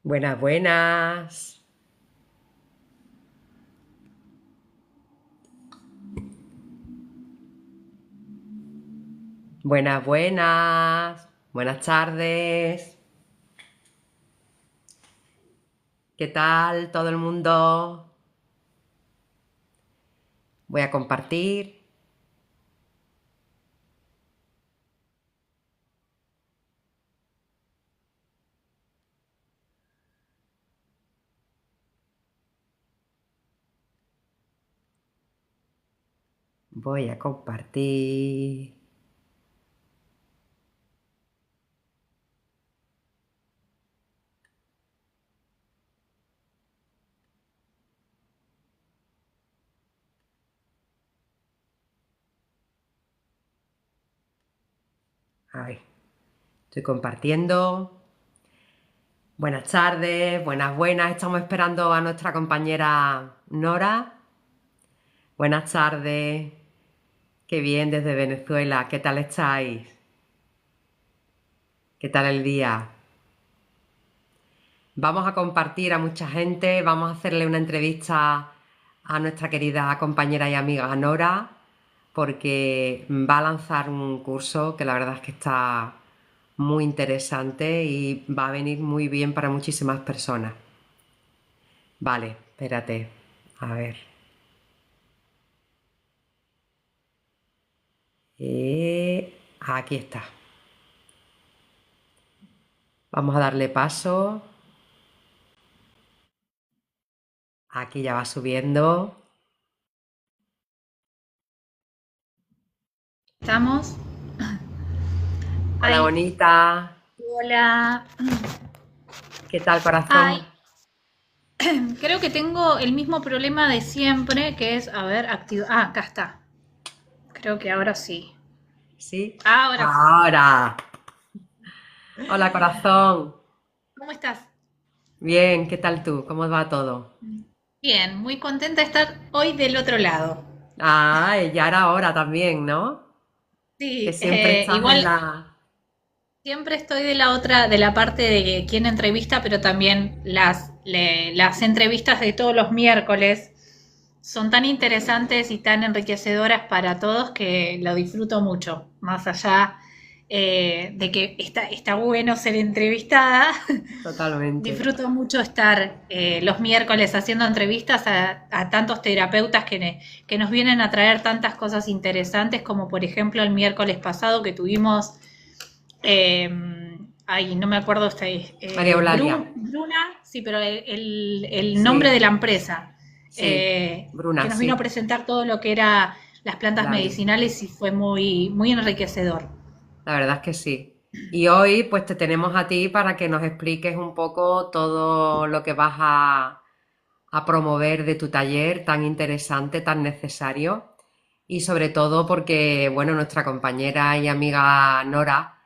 Buenas, buenas. Buenas, buenas. Buenas tardes. ¿Qué tal todo el mundo? Voy a compartir. Voy a compartir. Ahí. Estoy compartiendo. Buenas tardes, buenas, buenas. Estamos esperando a nuestra compañera Nora. Buenas tardes. Qué bien desde Venezuela. ¿Qué tal estáis? ¿Qué tal el día? Vamos a compartir a mucha gente, vamos a hacerle una entrevista a nuestra querida compañera y amiga Nora, porque va a lanzar un curso que la verdad es que está muy interesante y va a venir muy bien para muchísimas personas. Vale, espérate, a ver. Aquí está. Vamos a darle paso. Aquí ya va subiendo. ¿Estamos? Hola, Ay, bonita. hola. ¿Qué tal, Ay, corazón? creo que tengo el mismo problema de siempre, que es, a ver, activo. Ah, acá está. Creo que ahora sí. ¿Sí? Ahora sí. Ahora. Hola, corazón. ¿Cómo estás? Bien, ¿qué tal tú? ¿Cómo va todo? Bien, muy contenta de estar hoy del otro lado. Ah, ya era hora también, ¿no? Que Sí, siempre estás en igual la... siempre estoy de la otra, de la parte de quién entrevista, pero también las entrevistas de todos los miércoles son tan interesantes y tan enriquecedoras para todos que lo disfruto mucho. Más allá de que está bueno ser entrevistada, Totalmente. disfruto mucho estar los miércoles haciendo entrevistas a tantos terapeutas que nos vienen a traer tantas cosas interesantes, como por ejemplo el miércoles pasado que tuvimos eh, ay, no me acuerdo, María Eulalia. Bruna, sí, pero el nombre de Sí, la empresa, sí. Bruna, que nos vino a sí. presentar todo lo que era las plantas Claro. medicinales y fue muy, muy enriquecedor. La verdad es que sí. Y hoy pues te tenemos a ti para que nos expliques un poco todo lo que vas a promover de tu taller tan interesante, tan necesario. Y sobre todo porque, bueno, nuestra compañera y amiga Nora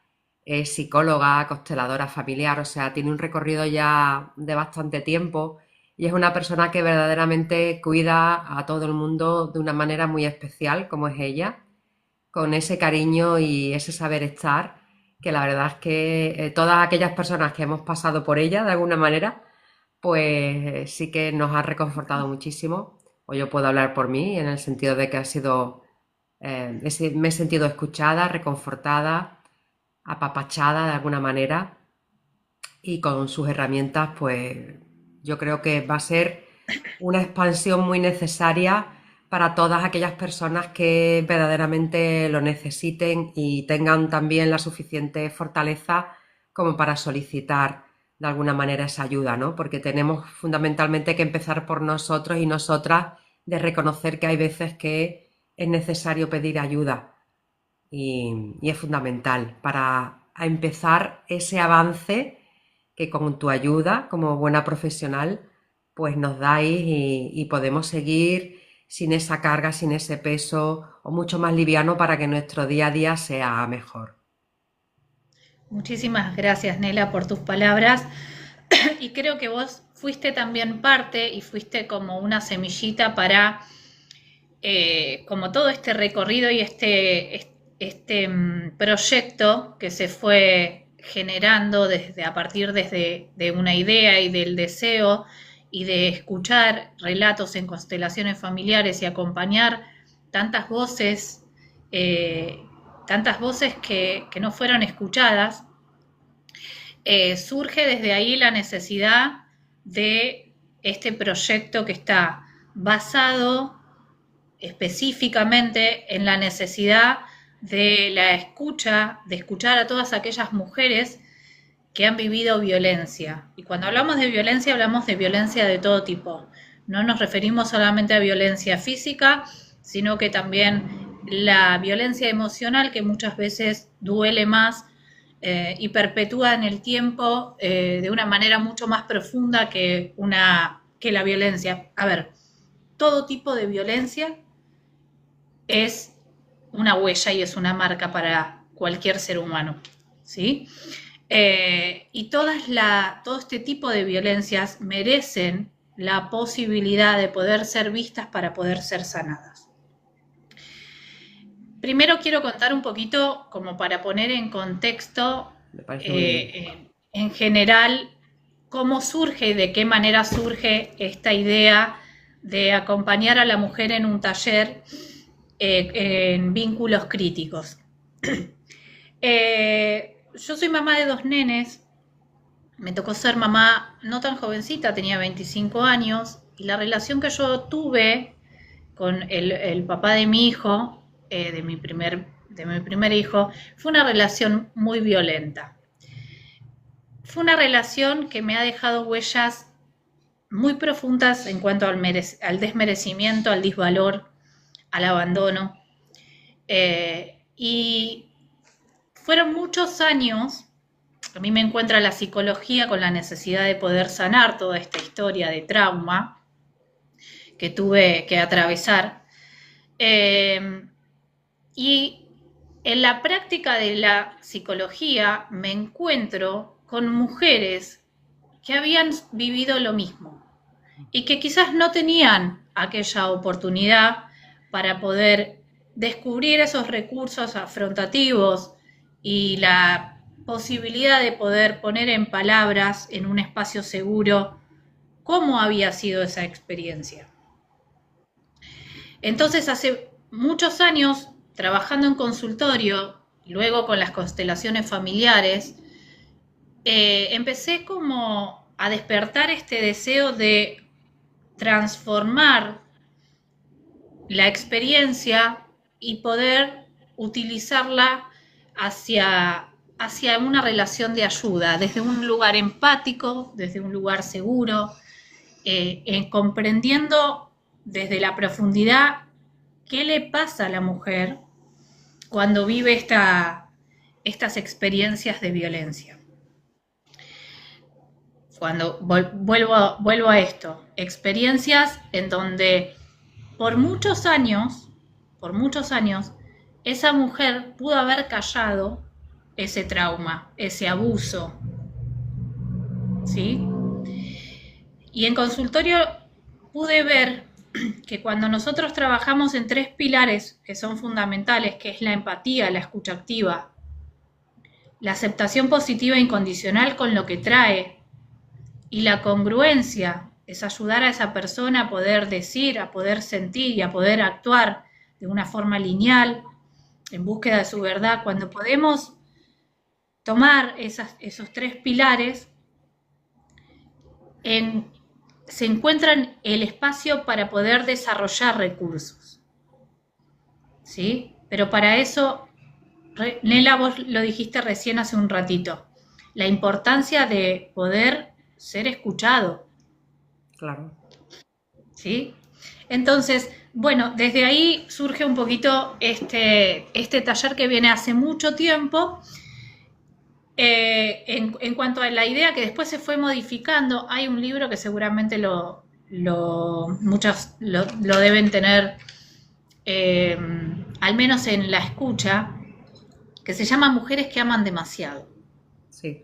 es psicóloga, consteladora familiar, o sea, tiene un recorrido ya de bastante tiempo y es una persona que verdaderamente cuida a todo el mundo de una manera muy especial, como es ella, con ese cariño y ese saber estar, que la verdad es que todas aquellas personas que hemos pasado por ella de alguna manera, pues sí que nos ha reconfortado muchísimo. O yo puedo hablar por mí en el sentido de que ha sido, me he sentido escuchada, reconfortada, apapachada de alguna manera y con sus herramientas, pues yo creo que va a ser una expansión muy necesaria para todas aquellas personas que verdaderamente lo necesiten y tengan también la suficiente fortaleza como para solicitar de alguna manera esa ayuda, ¿no? Porque tenemos fundamentalmente que empezar por nosotros y nosotras de reconocer que hay veces que es necesario pedir ayuda y es fundamental para empezar ese avance que con tu ayuda como buena profesional pues nos dais y podemos seguir sin esa carga, sin ese peso o mucho más liviano para que nuestro día a día sea mejor. Muchísimas gracias, Nela, por tus palabras. Y creo que vos fuiste también parte y fuiste como una semillita para como todo este recorrido y este proyecto que se fue generando a partir de una idea y del deseo y de escuchar relatos en constelaciones familiares y acompañar tantas voces, eh, tantas voces que no fueron escuchadas, surge desde ahí la necesidad de este proyecto que está basado específicamente en la necesidad de la escucha, de escuchar a todas aquellas mujeres que han vivido violencia. Y cuando hablamos de violencia de todo tipo. No nos referimos solamente a violencia física, sino que también la violencia emocional, que muchas veces duele más y perpetúa en el tiempo de una manera mucho más profunda que la violencia. A ver, todo tipo de violencia es una huella y es una marca para cualquier ser humano, ¿sí? Y todo este tipo de violencias merecen la posibilidad de poder ser vistas para poder ser sanadas. Primero quiero contar un poquito, como para poner en contexto, en general, cómo surge y de qué manera surge esta idea de acompañar a la mujer en un taller en vínculos críticos. Yo soy mamá de 2 nenes, me tocó ser mamá no tan jovencita, tenía 25 años, y la relación que yo tuve con el papá de mi hijo, de mi primer hijo, fue una relación muy violenta. Fue una relación que me ha dejado huellas muy profundas en cuanto al desmerecimiento, al disvalor, al abandono. Y fueron muchos años. A mí me encuentra la psicología con la necesidad de poder sanar toda esta historia de trauma que tuve que atravesar. Y en la práctica de la psicología me encuentro con mujeres que habían vivido lo mismo y que quizás no tenían aquella oportunidad para poder descubrir esos recursos afrontativos y la posibilidad de poder poner en palabras en un espacio seguro cómo había sido esa experiencia. Entonces, hace muchos años, trabajando en consultorio, luego con las constelaciones familiares, empecé como a despertar este deseo de transformar la experiencia y poder utilizarla hacia una relación de ayuda, desde un lugar empático, desde un lugar seguro, comprendiendo desde la profundidad qué le pasa a la mujer cuando vive estas experiencias de violencia. Cuando vuelvo a esto, experiencias en donde por muchos años, esa mujer pudo haber callado ese trauma, ese abuso, ¿sí? Y en consultorio pude ver que cuando nosotros trabajamos en 3 pilares que son fundamentales, que es la empatía, la escucha activa, la aceptación positiva e incondicional con lo que trae y la congruencia, es ayudar a esa persona a poder decir, a poder sentir y a poder actuar de una forma lineal en búsqueda de su verdad. Cuando podemos tomar esos 3 pilares, se encuentran el espacio para poder desarrollar recursos, ¿sí? Pero para eso, Nela, vos lo dijiste recién hace un ratito, la importancia de poder ser escuchado. Claro. ¿Sí? Entonces, bueno, desde ahí surge un poquito este taller que viene hace mucho tiempo. En cuanto a la idea que después se fue modificando, hay un libro que seguramente muchos lo deben tener, al menos en la escucha, que se llama Mujeres que aman demasiado. Sí.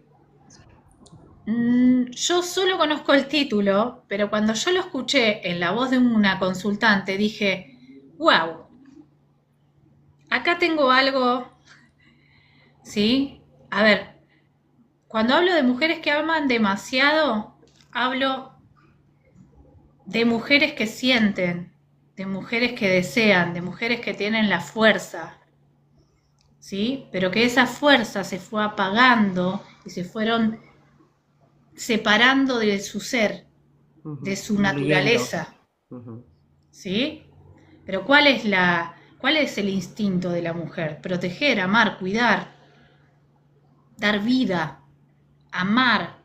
Yo solo conozco el título, pero cuando yo lo escuché en la voz de una consultante dije, wow, acá tengo algo, ¿sí? A ver, cuando hablo de mujeres que aman demasiado, hablo de mujeres que sienten, de mujeres que desean, de mujeres que tienen la fuerza, ¿sí? Pero que esa fuerza se fue apagando y se fueron separando de su ser, de su Diluyendo. naturaleza, Ujú. ¿sí? Pero cuál es el instinto de la mujer? Proteger, amar, cuidar, dar vida, amar,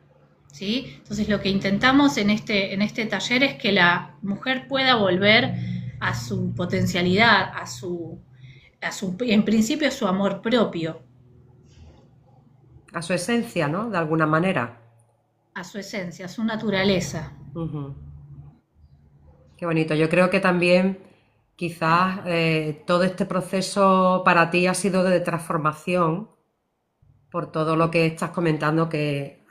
¿sí? Entonces lo que intentamos en este taller es que la mujer pueda volver a su potencialidad, en principio a su amor propio, A su esencia, ¿no? De alguna manera. a su esencia, a su naturaleza. Ujú. Qué bonito. Yo creo que también quizás todo este proceso para ti ha sido de transformación por todo lo que estás comentando que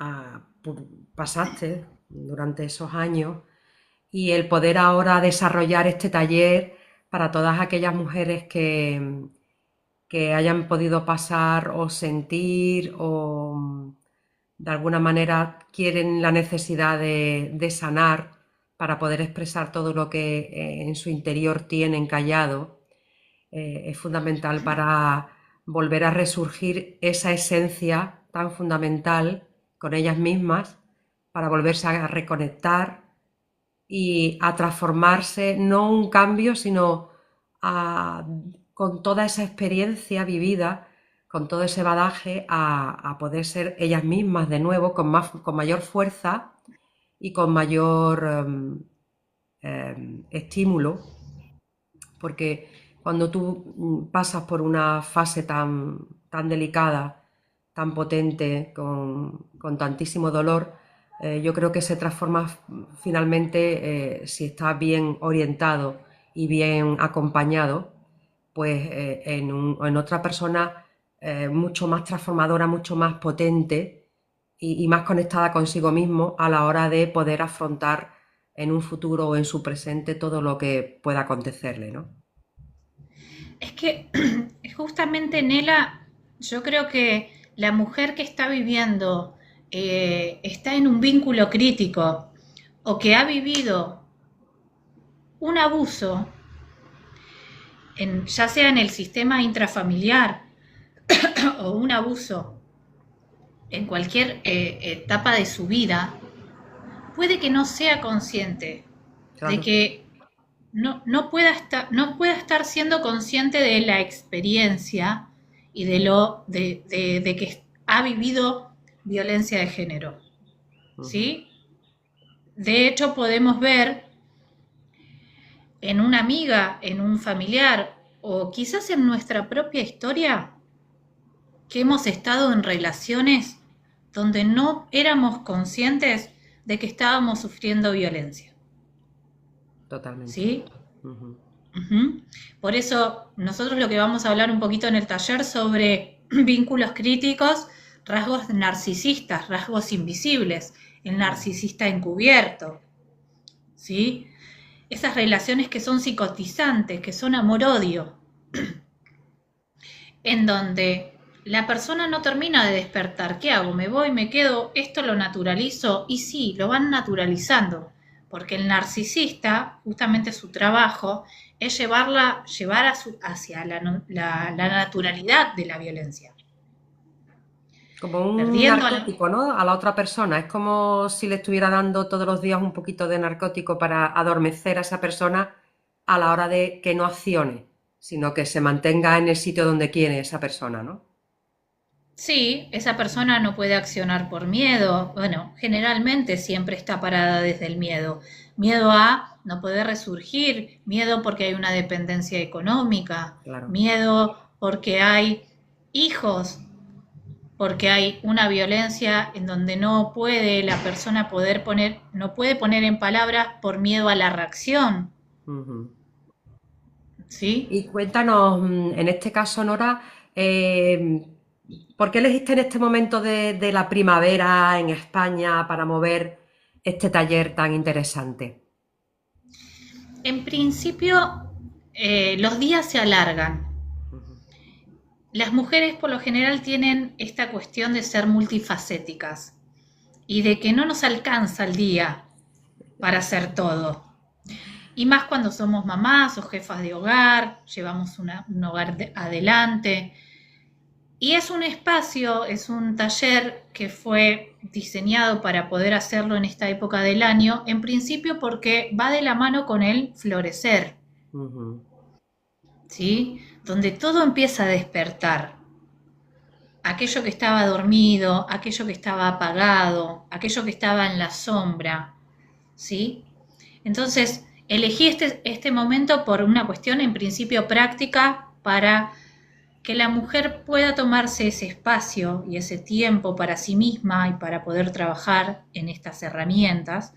pasaste durante esos años y el poder ahora desarrollar este taller para todas aquellas mujeres que hayan podido pasar o sentir o de alguna manera quieren la necesidad de sanar para poder expresar todo lo que en su interior tienen callado, es fundamental para volver a resurgir esa esencia tan fundamental con ellas mismas, para volverse a reconectar y a transformarse, no un cambio, sino con toda esa experiencia vivida, con todo ese bagaje, a poder ser ellas mismas de nuevo, con mayor fuerza y con mayor estímulo, porque cuando tú pasas por una fase tan delicada, tan potente, con tantísimo dolor, yo creo que se transforma finalmente, si está bien orientado y bien acompañado, pues en otra persona mucho más transformadora, mucho más potente y más conectada consigo mismo a la hora de poder afrontar en un futuro o en su presente todo lo que pueda acontecerle, ¿no? Es que justamente, Nela, yo creo que la mujer que está viviendo, está en un vínculo crítico o que ha vivido un abuso, ya sea en el sistema intrafamiliar o un abuso en cualquier etapa de su vida, puede que no sea consciente de Claro. que no pueda estar siendo consciente de la experiencia y de que ha vivido violencia de género, Ujú. ¿sí? De hecho, podemos ver en una amiga, en un familiar o quizás en nuestra propia historia que hemos estado en relaciones donde no éramos conscientes de que estábamos sufriendo violencia, Totalmente. ¿sí? Ujú. Ujú. Por eso nosotros lo que vamos a hablar un poquito en el taller sobre vínculos críticos, rasgos narcisistas, rasgos invisibles, el narcisista encubierto, ¿sí? Esas relaciones que son psicotizantes, que son amor-odio, en donde la persona no termina de despertar. ¿Qué hago? ¿Me voy? ¿Me quedo? ¿Esto lo naturalizo? Y sí, lo van naturalizando, porque el narcisista, justamente su trabajo, es llevar hacia la naturalidad de la violencia, Como un perdiendo a la... narcótico, ¿no? A la otra persona. Es como si le estuviera dando todos los días un poquito de narcótico para adormecer a esa persona a la hora de que no accione, sino que se mantenga en el sitio donde quiere esa persona, ¿no? Sí, esa persona no puede accionar por miedo. Bueno, generalmente siempre está parada desde el miedo. Miedo a no poder resurgir, miedo porque hay una dependencia económica, Claro. miedo porque hay hijos, porque hay una violencia en donde no puede la persona no puede poner en palabras por miedo a la reacción, Ujú. ¿sí? Y cuéntanos, en este caso, Nora, ¿por qué elegiste en este momento de la primavera en España para mover este taller tan interesante? En principio, los días se alargan. Ujú. las mujeres por lo general tienen esta cuestión de ser multifacéticas y de que no nos alcanza el día para hacer todo. Y más cuando somos mamás o jefas de hogar, llevamos un hogar adelante. Y es un espacio, es un taller que fue diseñado para poder hacerlo en esta época del año, en principio porque va de la mano con el florecer, Ujú. ¿sí? Donde todo empieza a despertar. Aquello que estaba dormido, aquello que estaba apagado, aquello que estaba en la sombra, ¿sí? Entonces, elegí este momento por una cuestión en principio práctica para que la mujer pueda tomarse ese espacio y ese tiempo para sí misma y para poder trabajar en estas herramientas,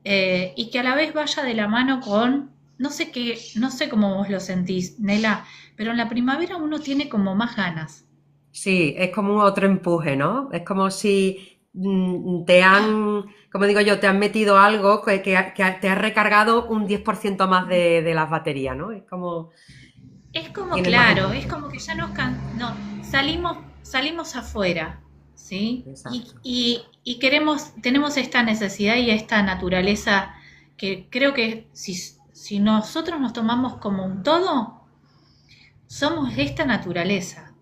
y que a la vez vaya de la mano con, no sé qué, no sé cómo vos lo sentís, Nela, pero en la primavera uno tiene como más ganas. Sí, es como otro empuje, ¿no? Es como si como digo yo, te han metido algo que te ha recargado un 10% más de las baterías, ¿no? Es como, Es como tienes más claro, es energía. como que ya no, salimos afuera, ¿sí? Exacto. Y queremos, tenemos esta necesidad y esta naturaleza que creo que si nosotros nos tomamos como un todo, somos esta naturaleza,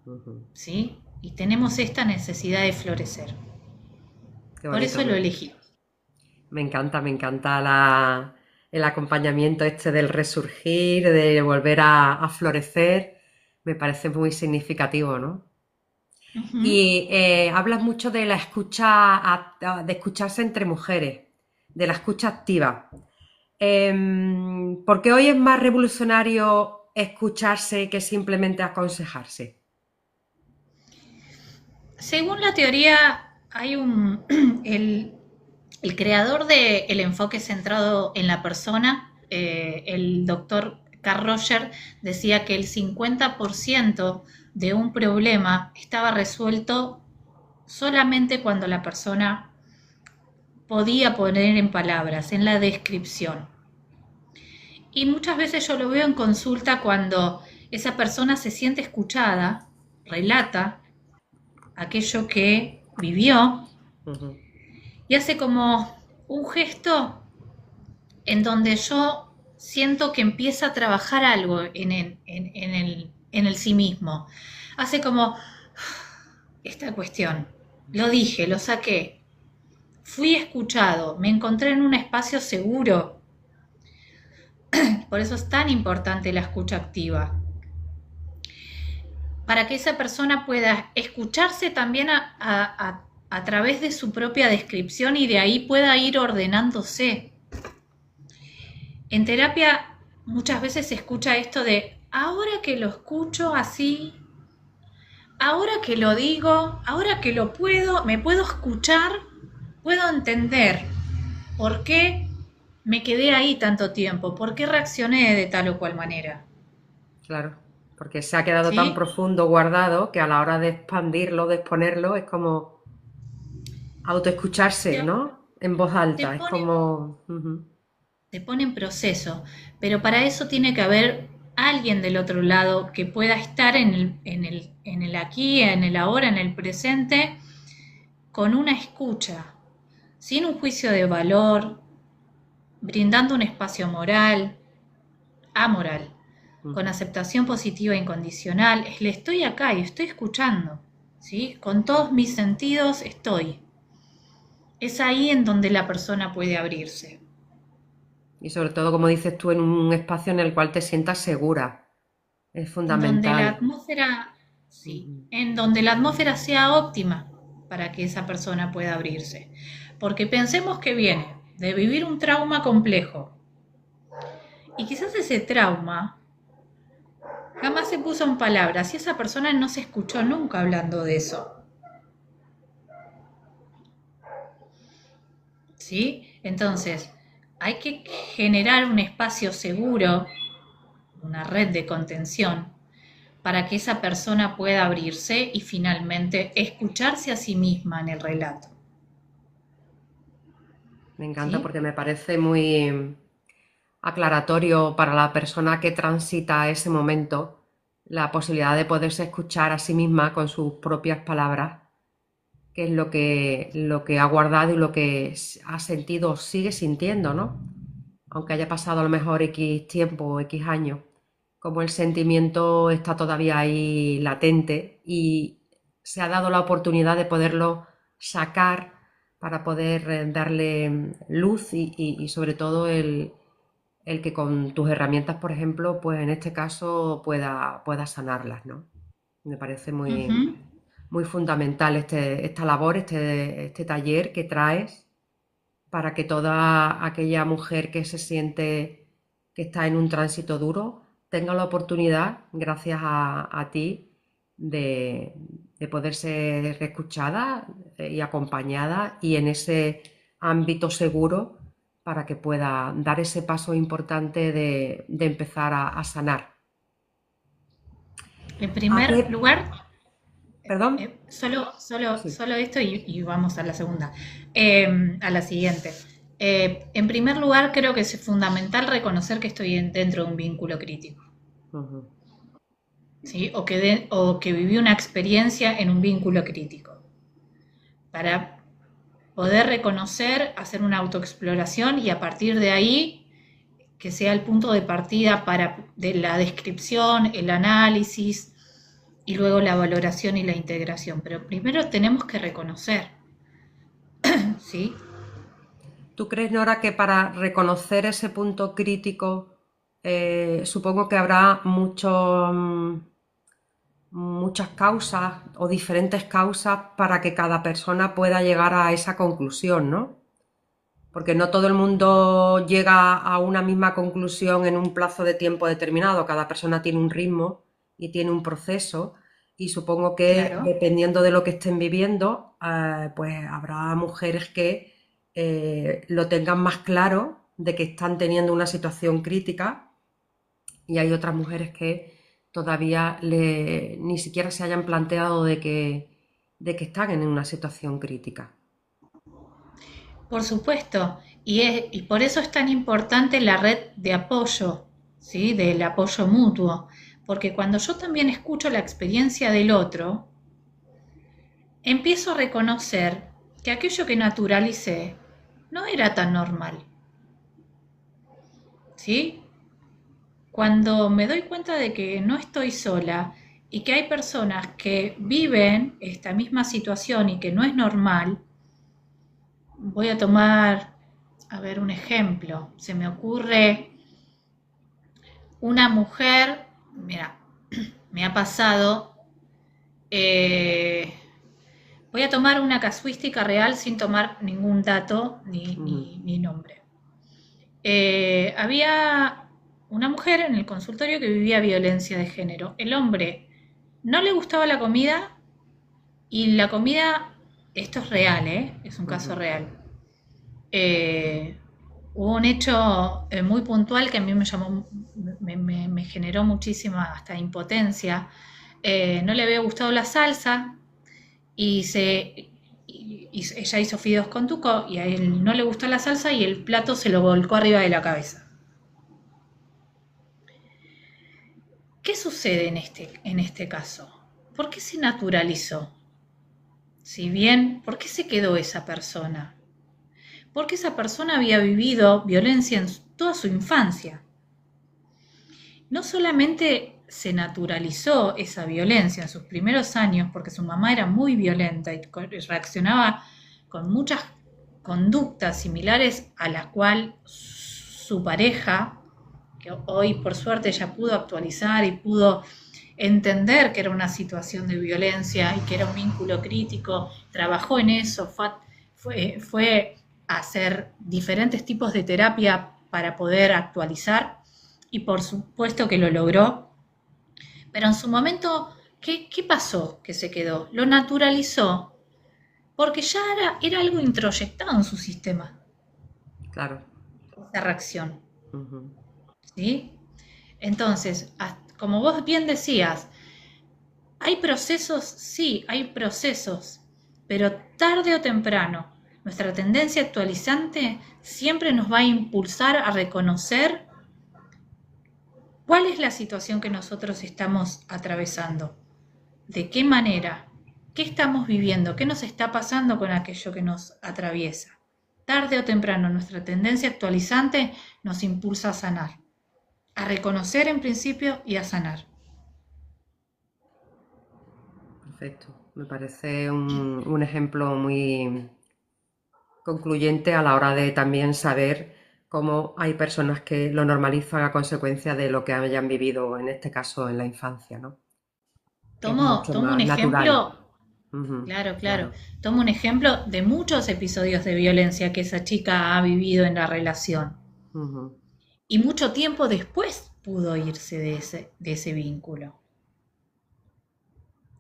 Ujú. ¿sí? Y tenemos esta necesidad de florecer. Qué Por bonito, eso lo elegí. me encanta el acompañamiento este del resurgir, de volver a florecer, me parece muy significativo, ¿no? Ujú. Y hablas mucho de la escucha, de escucharse entre mujeres, de la escucha activa. ¿Por qué hoy es más revolucionario escucharse que simplemente aconsejarse? Según la teoría, hay el creador del enfoque centrado en la persona, el doctor Carl Roger, decía que el 50% de un problema estaba resuelto solamente cuando la persona podía poner en palabras, en la descripción. Y muchas veces yo lo veo en consulta cuando esa persona se siente escuchada, relata aquello que vivió Ujú. y hace como un gesto en donde yo siento que empieza a trabajar algo en el sí mismo. Hace como esta cuestión. Lo dije, lo saqué. Fui escuchado, me encontré en un espacio seguro. Por eso es tan importante la escucha activa. Para que esa persona pueda escucharse también a través de su propia descripción y de ahí pueda ir ordenándose. En terapia muchas veces se escucha esto de, ahora que lo escucho así, ahora que lo digo, ahora que lo puedo, me puedo escuchar, puedo entender por qué me quedé ahí tanto tiempo, por qué reaccioné de tal o cual manera. Claro, porque se ha quedado tan ¿Sí? profundo guardado que a la hora de expandirlo, de exponerlo, es como autoescucharse, Te, ¿no? En voz te alta, es pone, como... ujú. te pone en proceso, pero para eso tiene que haber alguien del otro lado que pueda estar en el aquí, en el ahora, en el presente, con una escucha, sin un juicio de valor, brindando un espacio moral, amoral, con Ujú. aceptación positiva e incondicional. Le estoy acá y estoy escuchando, ¿sí? Con todos mis sentidos estoy. Es ahí en donde la persona puede abrirse. Y sobre todo, como dices tú, en un espacio en el cual te sientas segura. Es En donde la fundamental. atmósfera, sí, Ujú. en donde la atmósfera sea óptima para que esa persona pueda abrirse. Porque pensemos que viene de vivir un trauma complejo y quizás ese trauma jamás se puso en palabras y esa persona no se escuchó nunca hablando de eso, ¿sí? Entonces, hay que generar un espacio seguro, una red de contención, para que esa persona pueda abrirse y finalmente escucharse a sí misma en el relato, Me encanta ¿sí? porque me parece muy aclaratorio para la persona que transita ese momento la posibilidad de poderse escuchar a sí misma con sus propias palabras, que es lo que ha guardado y lo que ha sentido o sigue sintiendo, ¿no? Aunque haya pasado a lo mejor X tiempo o X años, como el sentimiento está todavía ahí latente y se ha dado la oportunidad de poderlo sacar para poder darle luz y sobre todo el que con tus herramientas, por ejemplo, pues en este caso pueda sanarlas, ¿no? Me parece Ujú. muy fundamental esta labor, este taller que traes para que toda aquella mujer que se siente que está en un tránsito duro tenga la oportunidad, gracias a ti, de poder ser escuchada y acompañada y en ese ámbito seguro para que pueda dar ese paso importante de empezar a sanar. En ¿A qué? primer lugar, ¿Perdón? Sí. solo esto y vamos a la segunda, a la siguiente. En primer lugar, creo que es fundamental reconocer que estoy dentro de un vínculo crítico, Ujú. ¿sí? O que viví una experiencia en un vínculo crítico. Para poder reconocer, hacer una autoexploración y a partir de ahí que sea el punto de partida para de la descripción, el análisis y luego la valoración y la integración. Pero primero tenemos que reconocer, ¿sí? ¿Tú crees, Nora, que para reconocer ese punto crítico, supongo que habrá muchas causas o diferentes causas para que cada persona pueda llegar a esa conclusión, ¿no? Porque no todo el mundo llega a una misma conclusión en un plazo de tiempo determinado. Cada persona tiene un ritmo y tiene un proceso y supongo que Claro. dependiendo de lo que estén viviendo, pues habrá mujeres que lo tengan más claro de que están teniendo una situación crítica y hay otras mujeres que todavía ni siquiera se hayan planteado de que están en una situación crítica. Por supuesto, y por eso es tan importante la red de apoyo, ¿sí? Del apoyo mutuo, porque cuando yo también escucho la experiencia del otro, empiezo a reconocer que aquello que naturalicé no era tan normal, ¿sí? Cuando me doy cuenta de que no estoy sola y que hay personas que viven esta misma situación y que no es normal, voy a tomar, a ver, un ejemplo. Se me ocurre una mujer, mira, me ha pasado, eh, voy a tomar una casuística real sin tomar ningún dato Ujú, ni nombre. Había una mujer en el consultorio que vivía violencia de género. El hombre no le gustaba la comida y la comida, esto es real, ¿eh? Es un caso ujú. real. Eh, Hubo un hecho muy puntual que a mí me llamó, me generó muchísima hasta impotencia. No le había gustado la salsa y ella hizo fideos con tuco y a él no le gustó la salsa y el plato se lo volcó arriba de la cabeza. ¿Qué sucede en este caso? ¿Por qué se naturalizó? Si bien, ¿por qué se quedó esa persona? Porque esa persona había vivido violencia en toda su infancia. No solamente se naturalizó esa violencia en sus primeros años, porque su mamá era muy violenta y reaccionaba con muchas conductas similares a las cuales su pareja, que hoy por suerte ella pudo actualizar y pudo entender que era una situación de violencia y que era un vínculo crítico, trabajó en eso, fue a hacer diferentes tipos de terapia para poder actualizar y por supuesto que lo logró, pero en su momento, ¿qué pasó que se quedó? Lo naturalizó porque ya era algo introyectado en su sistema, Claro. esa reacción, Ujú. ¿sí? Entonces, como vos bien decías, hay procesos, sí, hay procesos, pero tarde o temprano, nuestra tendencia actualizante siempre nos va a impulsar a reconocer ¿Cuál es la situación que nosotros estamos atravesando? ¿De qué manera? ¿Qué estamos viviendo? ¿Qué nos está pasando con aquello que nos atraviesa? Tarde o temprano, nuestra tendencia actualizante nos impulsa a sanar, a reconocer en principio y a sanar. Perfecto. Me parece un ejemplo muy concluyente a la hora de también saber cómo hay personas que lo normalizan a consecuencia de lo que hayan vivido, en este caso en la infancia, ¿no? Que es mucho Tomo un más natural. ejemplo, Ujú, claro, claro, claro. tomo un ejemplo de muchos episodios de violencia que esa chica ha vivido en la relación. Ujú. Y mucho tiempo después pudo irse de ese vínculo.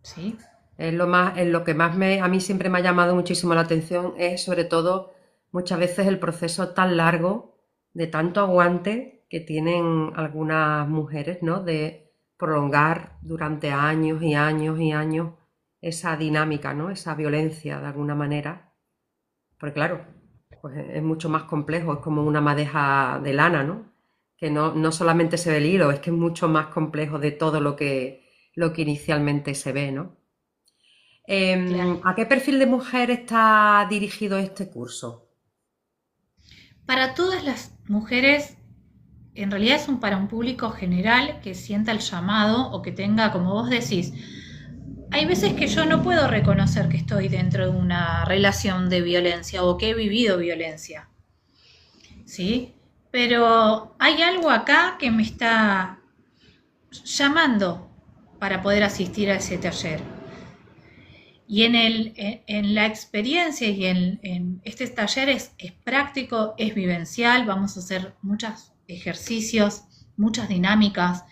¿Sí? Es lo que más a mí siempre me ha llamado muchísimo la atención es sobre todo muchas veces el proceso tan largo de tanto aguante que tienen algunas mujeres, ¿no? De prolongar durante años y años y años esa dinámica, ¿no? Esa violencia de alguna manera. Porque claro, pues es mucho más complejo, es como una madeja de lana, ¿no? Que no solamente se ve el hilo, es que es mucho más complejo de todo lo que inicialmente se ve, ¿no? Claro. ¿A qué perfil de mujer está dirigido este curso? Para todas las mujeres, en realidad es para un público general que sienta el llamado o que tenga, como vos decís, hay veces que yo no puedo reconocer que estoy dentro de una relación de violencia o que he vivido violencia, ¿sí? Pero hay algo acá que me está llamando para poder asistir a ese taller. Y en la experiencia y en este taller es práctico, es vivencial, vamos a hacer muchos ejercicios, muchas dinámicas,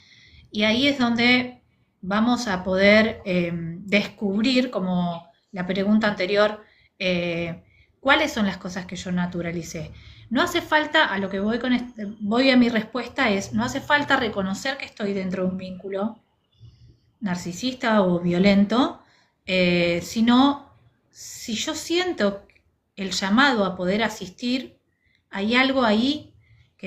y ahí es donde vamos a poder descubrir, como la pregunta anterior, cuáles son las cosas que yo naturalicé. No hace falta, a lo que voy voy a mi respuesta es, no hace falta reconocer que estoy dentro de un vínculo narcisista o violento, sino si yo siento el llamado a poder asistir, hay algo ahí que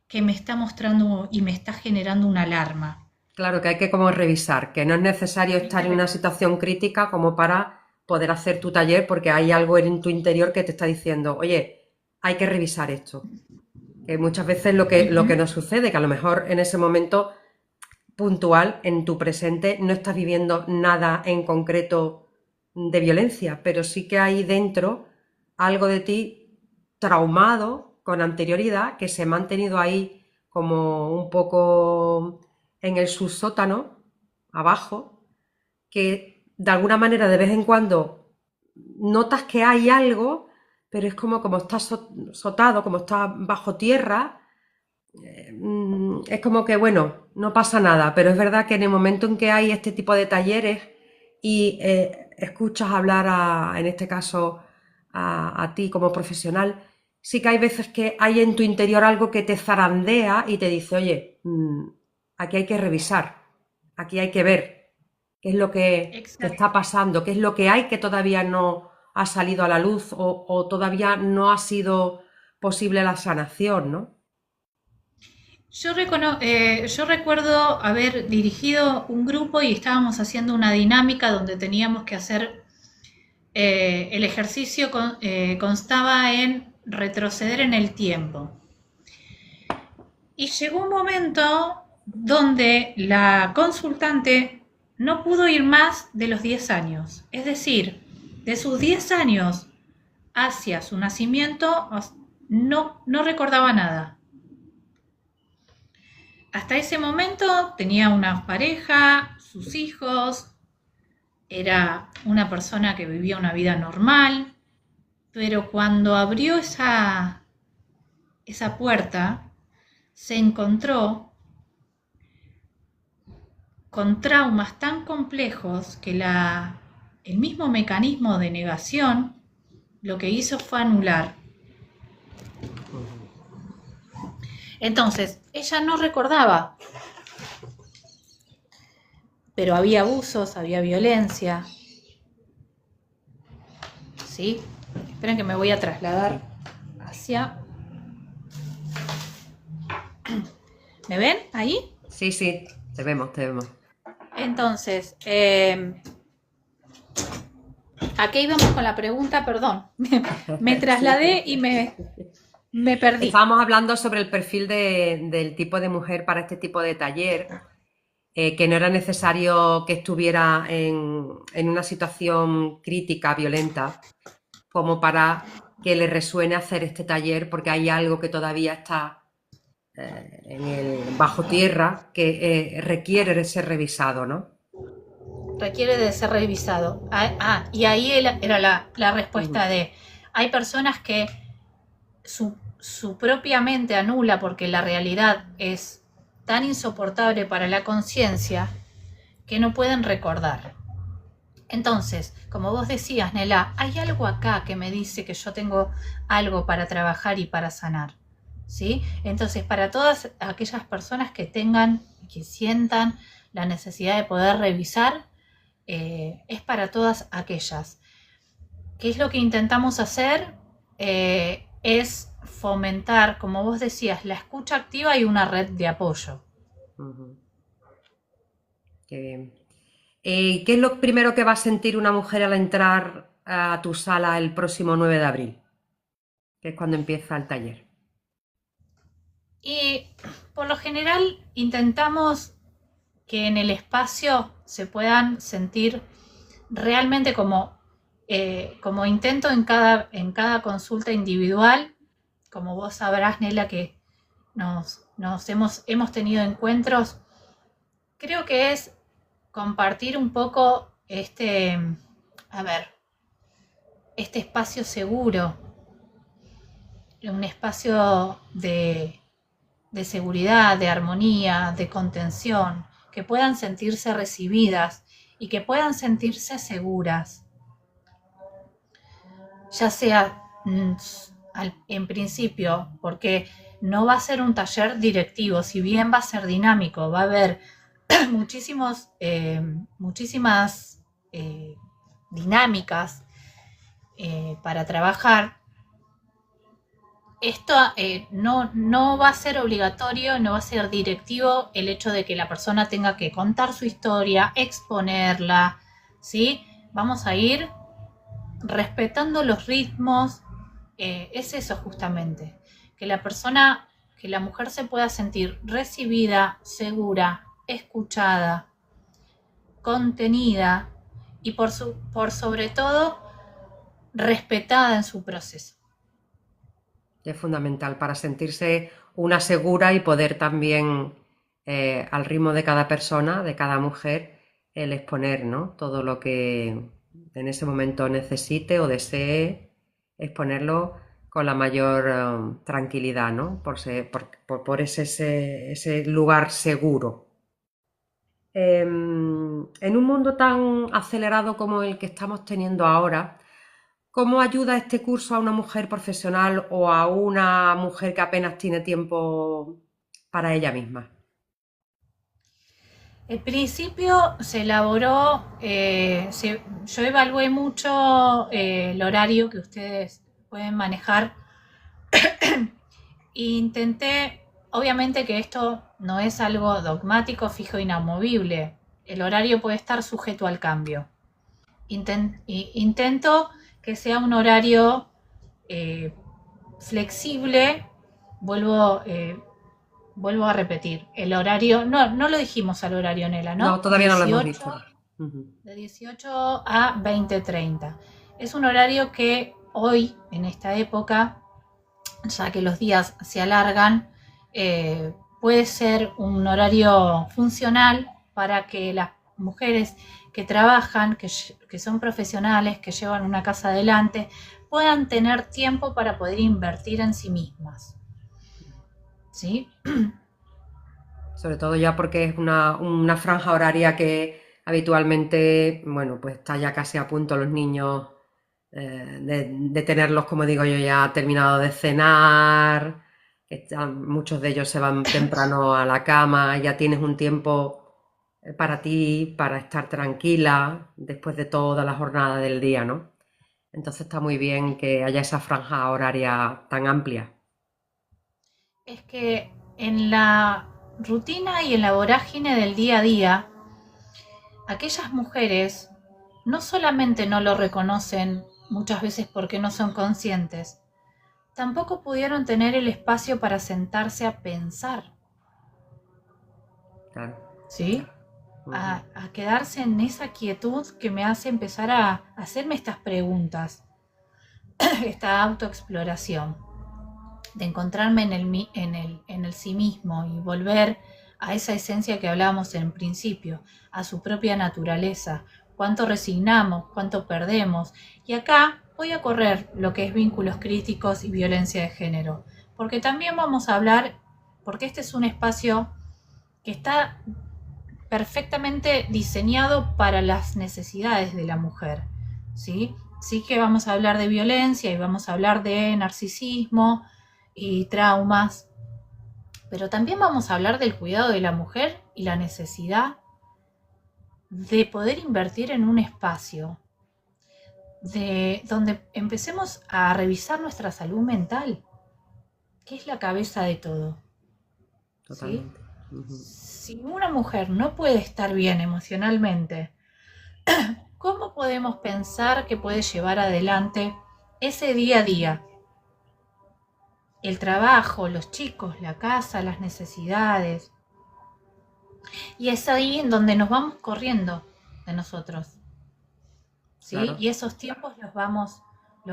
que me está mostrando y me está generando una alarma. Claro que hay que como revisar, que no es necesario Hay estar que en una situación crítica como para poder hacer tu taller porque hay algo en tu interior que te está diciendo, oye, hay que revisar esto. Que muchas veces lo que Ujú. nos sucede, que a lo mejor en ese momento puntual, en tu presente, no estás viviendo nada en concreto de violencia, pero sí que hay dentro algo de ti traumado con anterioridad que se ha mantenido ahí como un poco en el subsótano, abajo, que de alguna manera de vez en cuando notas que hay algo, pero es como estás sotado, como estás bajo tierra, es como que, bueno, no pasa nada, pero es verdad que en el momento en que hay este tipo de talleres y escuchas hablar en este caso, a ti como profesional, sí que hay veces que hay en tu interior algo que te zarandea y te dice, oye, aquí hay que revisar, aquí hay que ver qué es lo que Exacto. está pasando, qué es lo que hay que todavía no ha salido a la luz o todavía no ha sido posible la sanación, ¿no? Yo recuerdo haber dirigido un grupo y estábamos haciendo una dinámica donde teníamos que hacer, el ejercicio constaba en retroceder en el tiempo. Y llegó un momento donde la consultante no pudo ir más de los 10 años. Es decir, de sus 10 años hacia su nacimiento no recordaba nada. Hasta ese momento tenía una pareja, sus hijos, era una persona que vivía una vida normal, pero cuando abrió esa puerta, se encontró con traumas tan complejos que el mismo mecanismo de negación lo que hizo fue anular. Entonces, ella no recordaba, pero había abusos, había violencia, ¿sí? Esperen que me voy a trasladar hacia... ¿Me ven ahí? Sí, sí, te vemos, te vemos. Entonces, ¿a qué íbamos con la pregunta? Perdón, me trasladé y me perdí. Estábamos hablando sobre el perfil del tipo de mujer para este tipo de taller, que no era necesario que estuviera en una situación crítica, violenta, como para que le resuene hacer este taller, porque hay algo que todavía está en el bajo tierra que requiere ser revisado, ¿no? Requiere de ser revisado. Y ahí era la respuesta Ujú, de, hay personas que su propia mente anula porque la realidad es tan insoportable para la conciencia que no pueden recordar. Entonces, como vos decías, Nela, hay algo acá que me dice que yo tengo algo para trabajar y para sanar. ¿Sí? Entonces, para todas aquellas personas que tengan, que sientan la necesidad de poder revisar, es para todas aquellas. ¿Qué es lo que intentamos hacer? Es fomentar, como vos decías, la escucha activa y una red de apoyo. ujú. Qué bien. ¿Qué es lo primero que va a sentir una mujer al entrar a tu sala el próximo 9 de abril? Que es cuando empieza el taller. Y por lo general intentamos que en el espacio se puedan sentir realmente como intento en cada consulta individual. Como vos sabrás, Nela, que hemos tenido encuentros, creo que es compartir un poco a ver, este espacio seguro, un espacio de seguridad, de armonía, de contención, que puedan sentirse recibidas y que puedan sentirse seguras, ya sea en principio, porque no va a ser un taller directivo, si bien va a ser dinámico, va a haber muchísimas dinámicas para trabajar. Esto no va a ser obligatorio, no va a ser directivo el hecho de que la persona tenga que contar su historia, exponerla, ¿sí? Vamos a ir respetando los ritmos, es eso justamente, que la persona, que la mujer se pueda sentir recibida, segura, escuchada, contenida y por sobre todo respetada en su proceso. Es fundamental para sentirse una segura y poder también, al ritmo de cada persona, de cada mujer, el exponer, ¿no? Todo lo que en ese momento necesite o desee, exponerlo con la mayor tranquilidad, ¿no? Por ese lugar seguro. En un mundo tan acelerado como el que estamos teniendo ahora, ¿cómo ayuda este curso a una mujer profesional o a una mujer que apenas tiene tiempo para ella misma? El principio se elaboró, yo evalué mucho el horario que ustedes pueden manejar e intenté, obviamente que esto no es algo dogmático, fijo, inamovible. El horario puede estar sujeto al cambio. Intento que sea un horario eh, flexible, vuelvo, eh, vuelvo a repetir, el horario, no lo dijimos al horario, Nela, No, ¿no? todavía no lo hemos dicho. Ujú. De 18 a 20:30. Es un horario que hoy, en esta época, ya que los días se alargan, puede ser un horario funcional para que las mujeres que trabajan, que son profesionales, que llevan una casa adelante, puedan tener tiempo para poder invertir en sí mismas. ¿Sí? Sobre todo ya porque es una franja horaria que habitualmente, bueno, pues está ya casi a punto los niños de tenerlos, como digo yo, ya terminado de cenar, muchos de ellos se van temprano a la cama, ya tienes un tiempo para ti, para estar tranquila después de toda la jornada del día, ¿no? Entonces está muy bien que haya esa franja horaria tan amplia. Es que en la rutina y en la vorágine del día a día, aquellas mujeres no solamente no lo reconocen muchas veces porque no son conscientes, tampoco pudieron tener el espacio para sentarse a pensar, Claro, ¿sí? claro. Ujú. A quedarse en esa quietud que me hace empezar a hacerme estas preguntas, esta autoexploración, de encontrarme en el sí mismo y volver a esa esencia que hablábamos en principio, a su propia naturaleza, cuánto resignamos, cuánto perdemos. Y acá voy a correr lo que es vínculos críticos y violencia de género, porque también vamos a hablar, porque este es un espacio que está perfectamente diseñado para las necesidades de la mujer, ¿sí? Sí que vamos a hablar de violencia y vamos a hablar de narcisismo y traumas, pero también vamos a hablar del cuidado de la mujer y la necesidad de poder invertir en un espacio de donde empecemos a revisar nuestra salud mental, que es la cabeza de todo, ¿sí? Totalmente. Ujú. Si una mujer no puede estar bien emocionalmente, ¿cómo podemos pensar que puede llevar adelante ese día a día? El trabajo, los chicos, la casa, las necesidades. Y es ahí en donde nos vamos corriendo de nosotros, ¿sí? Claro. Y esos tiempos los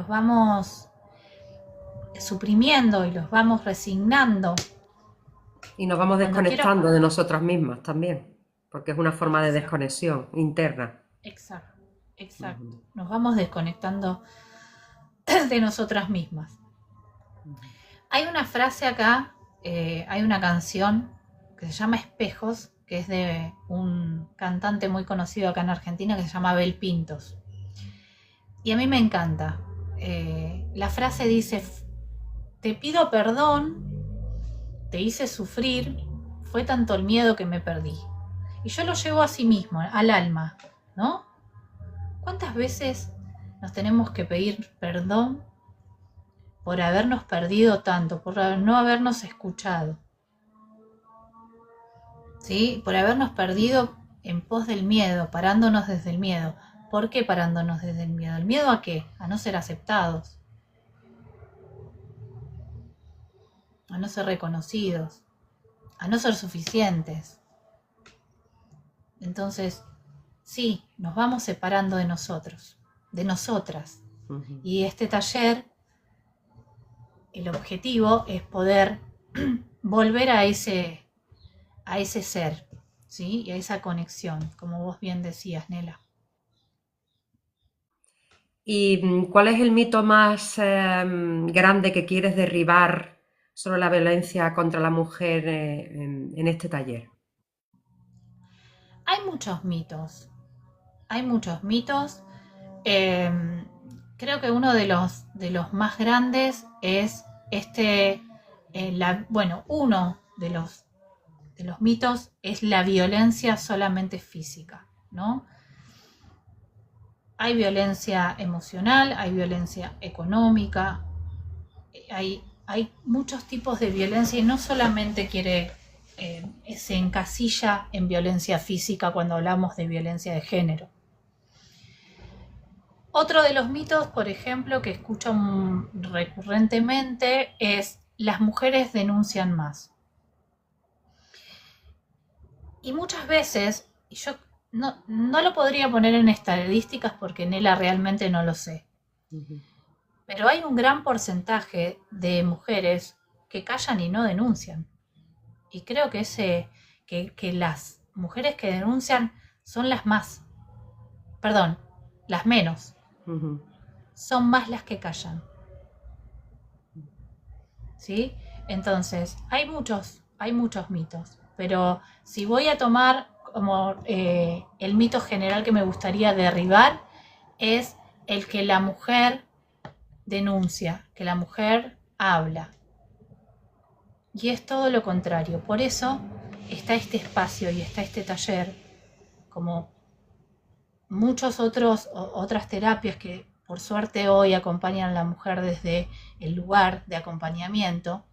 vamos suprimiendo y los vamos resignando. Y nos vamos Cuando quiero... desconectando de nosotras mismas también, porque es una forma de Exacto, desconexión interna. exacto, exacto. Ujú. Nos vamos desconectando de nosotras mismas. Hay una frase acá, hay una canción que se llama Espejos, que es de un cantante muy conocido acá en Argentina que se llama Abel Pintos. Y a mí me encanta. La frase dice, te pido perdón, te hice sufrir, fue tanto el miedo que me perdí. Y yo lo llevo a sí mismo, al alma, ¿no? ¿Cuántas veces nos tenemos que pedir perdón por habernos perdido tanto, por no habernos escuchado? ¿Sí? Por habernos perdido en pos del miedo, parándonos desde el miedo. ¿Por qué parándonos desde el miedo? ¿El miedo a qué? A no ser aceptados, a no ser reconocidos, a no ser suficientes. Entonces, sí, nos vamos separando de nosotros, de nosotras. Ujú. Y este taller, el objetivo es poder volver a ese ser, ¿sí? Y a esa conexión, como vos bien decías, Nela. ¿Y cuál es el mito más grande que quieres derribar sobre la violencia contra la mujer en este taller? Hay muchos mitos, hay muchos mitos. Eh, Creo que uno de los más grandes es bueno, uno de los mitos es la violencia solamente física, ¿no? Hay violencia emocional, hay violencia económica, hay muchos tipos de violencia y no solamente se encasilla en violencia física cuando hablamos de violencia de género. Otro de los mitos, por ejemplo, que escucho recurrentemente es las mujeres denuncian más. Y muchas veces, y yo no lo podría poner en estadísticas porque Nela realmente no lo sé, Ujú. pero hay un gran porcentaje de mujeres que callan y no denuncian. Y creo que las mujeres que denuncian son las más, perdón, las menos, Ujú. son más las que callan, ¿sí? Entonces, hay muchos mitos, pero si voy a tomar como el mito general que me gustaría derribar, es el que la mujer denuncia, que la mujer habla. Y es todo lo contrario. Por eso está este espacio y está este taller, como otras terapias que por suerte hoy acompañan a la mujer desde el lugar de acompañamiento,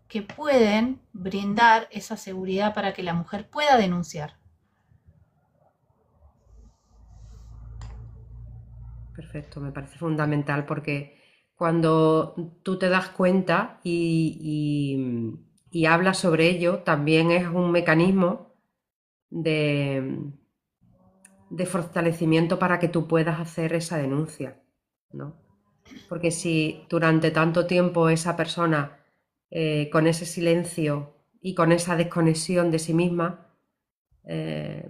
que pueden brindar esa seguridad para que la mujer pueda denunciar. Perfecto, me parece fundamental porque cuando tú te das cuenta y hablas sobre ello, también es un mecanismo de, de fortalecimiento para que tú puedas hacer esa denuncia, ¿no? Porque si durante tanto tiempo esa persona, con ese silencio y con esa desconexión de sí misma, eh,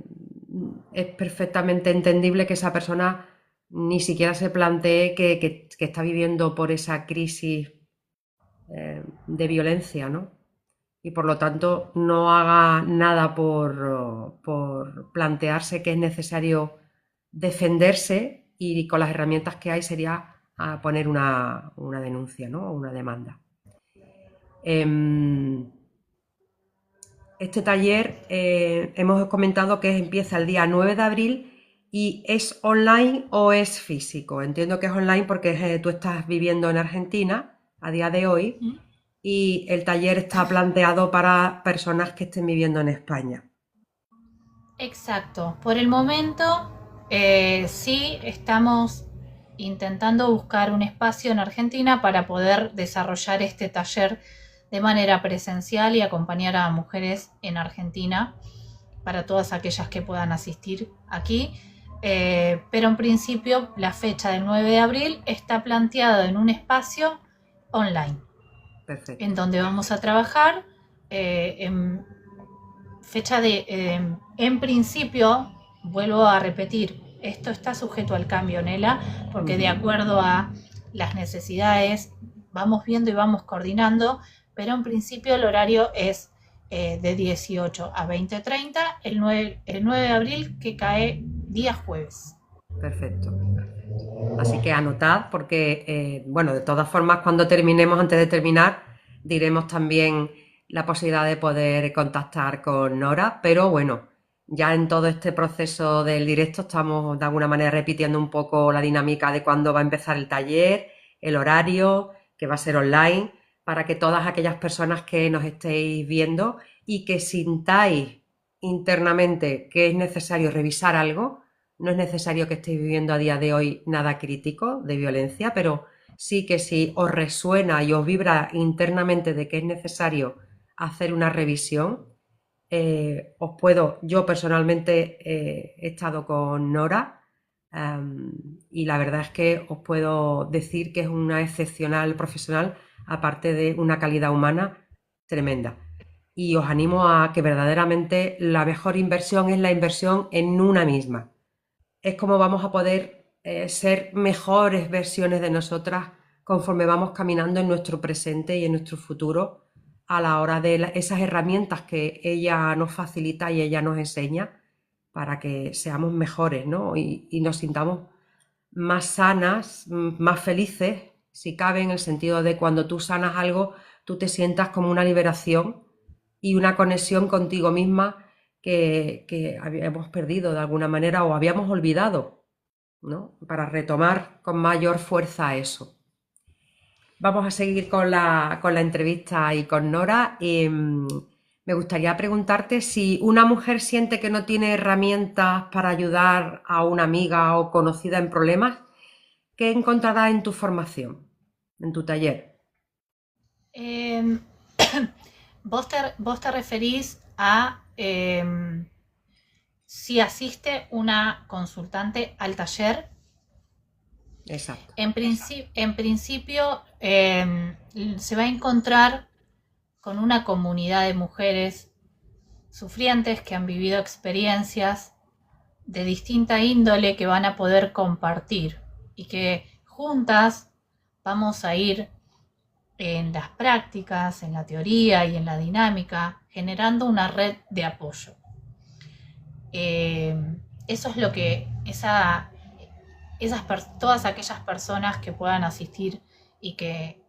es perfectamente entendible que esa persona ni siquiera se plantee que está viviendo por esa crisis, de violencia, ¿no? Y por lo tanto no haga nada por plantearse que es necesario defenderse, y con las herramientas que hay sería poner una denuncia, ¿no? O una demanda. Em, Este taller, hemos comentado que empieza el día 9 de abril y ¿es online o es físico? Entiendo que es online porque tú estás viviendo en Argentina a día de hoy y el taller está planteado para personas que estén viviendo en España. Exacto. Por el momento, sí estamos intentando buscar un espacio en Argentina para poder desarrollar este taller de manera presencial y acompañar a mujeres en Argentina para todas aquellas que puedan asistir aquí. Pero en principio la fecha del 9 de abril está planteada en un espacio online, en Perfecto. donde vamos a trabajar en fecha en principio, vuelvo a repetir, esto está sujeto al cambio, Nela, porque de acuerdo a las necesidades vamos viendo y vamos coordinando, pero en principio el horario es de 18 a 20:30, el 9 de abril, que cae día jueves. Perfecto. Así que anotad porque, bueno, de todas formas, cuando terminemos, antes de terminar, diremos también la posibilidad de poder contactar con Nora, pero bueno, ya en todo este proceso del directo estamos de alguna manera repitiendo un poco la dinámica de cuándo va a empezar el taller, el horario, que va a ser online, para que todas aquellas personas que nos estéis viendo y que sintáis internamente que es necesario revisar algo, no es necesario que estéis viviendo a día de hoy nada crítico de violencia, pero sí que si os resuena y os vibra internamente de que es necesario hacer una revisión, os puedo, yo personalmente he estado con Nora, y la verdad es que os puedo decir que es una excepcional profesional, aparte de una calidad humana tremenda. Y os animo a que verdaderamente la mejor inversión es la inversión en una misma. Es como vamos a poder, ser mejores versiones de nosotras conforme vamos caminando en nuestro presente y en nuestro futuro, a la hora de esas herramientas que ella nos facilita y ella nos enseña para que seamos mejores, ¿no? Y nos sintamos más sanas, más felices, si cabe, en el sentido de cuando tú sanas algo, tú te sientas como una liberación y una conexión contigo misma que habíamos perdido de alguna manera o habíamos olvidado, ¿no? Para retomar con mayor fuerza eso. Vamos a seguir con la entrevista y con Nora. Me gustaría preguntarte si una mujer siente que no tiene herramientas para ayudar a una amiga o conocida en problemas, ¿qué encontrará en tu formación, en tu taller? Eh, vos te referís a si asiste una consultante al taller. Exacto. En principio, se va a encontrar con una comunidad de mujeres sufrientes que han vivido experiencias de distinta índole que van a poder compartir y que juntas vamos a ir en las prácticas, en la teoría y en la dinámica, generando una red de apoyo. Eso es lo que todas aquellas personas que puedan asistir y que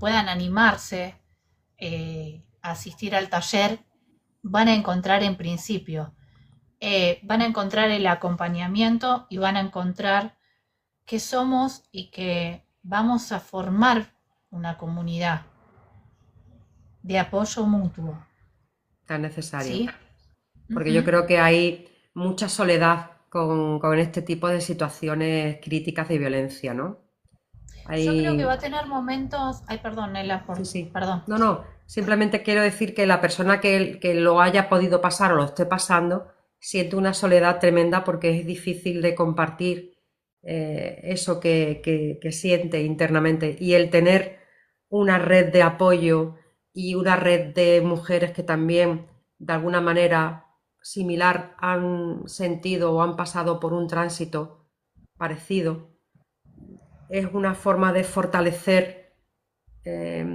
puedan animarse a asistir al taller van a encontrar en principio. Van a encontrar el acompañamiento y van a encontrar que somos y que vamos a formar una comunidad. de apoyo mutuo, tan necesario. ¿sí? Porque yo Ujú. creo que hay mucha soledad con este tipo de situaciones críticas de violencia, ¿no? Yo creo que va Hay, a tener momentos, ay, perdón, Nela, sí, sí. perdón. No, no, simplemente quiero decir que la persona que lo haya podido pasar o lo esté pasando siente una soledad tremenda porque es difícil de compartir eso que siente internamente. Y el tener una red de apoyo y una red de mujeres que también de alguna manera similar han sentido o han pasado por un tránsito parecido, es una forma de fortalecer eh,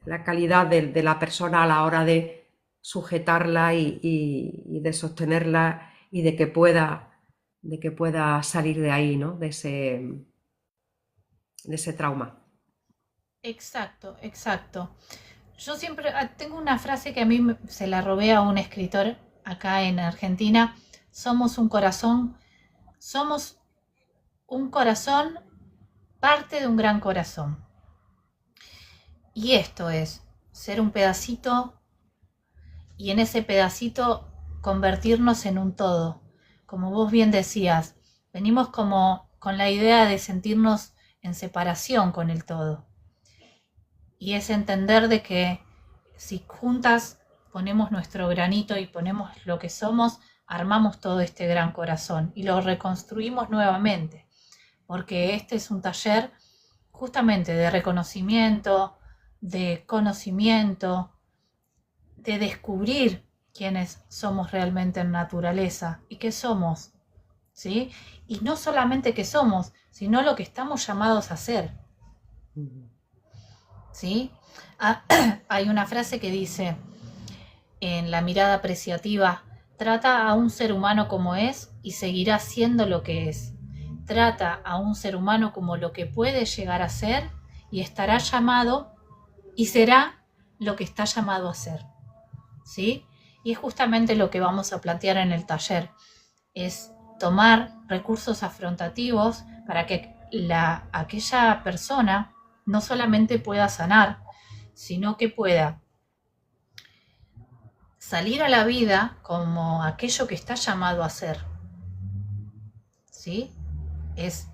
la calidad de la persona a la hora de sujetarla y de sostenerla y de que pueda salir de ahí, ¿no? De ese trauma. Exacto, exacto. Yo siempre tengo una frase que a mí se la robé a un escritor acá en Argentina. Somos un corazón, somos un corazón, parte de un gran corazón. Y esto es ser un pedacito y en ese pedacito convertirnos en un todo. Como vos bien decías, venimos como con la idea de sentirnos en separación con el todo. Y es entender de que si juntas ponemos nuestro granito y ponemos lo que somos, armamos todo este gran corazón y lo reconstruimos nuevamente, porque este es un taller justamente de reconocimiento, de conocimiento, de descubrir quiénes somos realmente en naturaleza y qué somos, ¿sí? Y no solamente qué somos, sino lo que estamos llamados a ser, ¿sí? Ah, hay una frase que dice, en la mirada apreciativa, trata a un ser humano como es y seguirá siendo lo que es. Trata a un ser humano como lo que puede llegar a ser y estará llamado y será lo que está llamado a ser. ¿Sí? Y es justamente lo que vamos a plantear en el taller. Es tomar recursos afrontativos para que aquella persona no solamente pueda sanar, sino que pueda salir a la vida como aquello que está llamado a ser, ¿sí? Es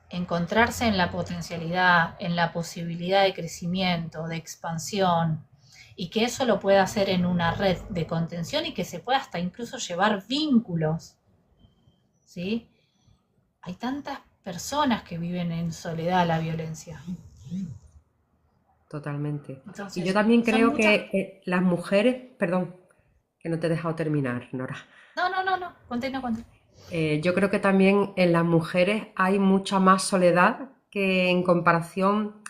encontrarse en la potencialidad, en la posibilidad de crecimiento, de expansión, y que eso lo pueda hacer en una red de contención y que se pueda hasta incluso llevar vínculos, ¿sí? Hay tantas personas que viven en soledad la violencia. Totalmente. Y yo Entonces, también son creo muchas... que las mujeres, perdón, que no te he dejado terminar, Nora. No, no, no, no, continúa, continúa. Yo creo que también en las mujeres hay mucha más soledad que en comparación,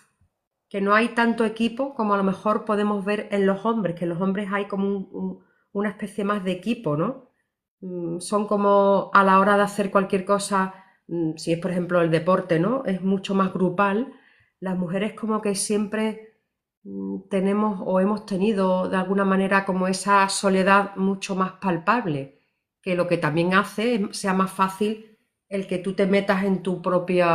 que no hay tanto equipo como a lo mejor podemos ver en los hombres, que en los hombres hay como una especie más de equipo, ¿no? Son como a la hora de hacer cualquier cosa, si es por ejemplo el deporte, ¿no? Es mucho más grupal. Las mujeres como que siempre tenemos o hemos tenido de alguna manera como esa soledad mucho más palpable, que lo que también hace sea más fácil el que tú te metas en tu propio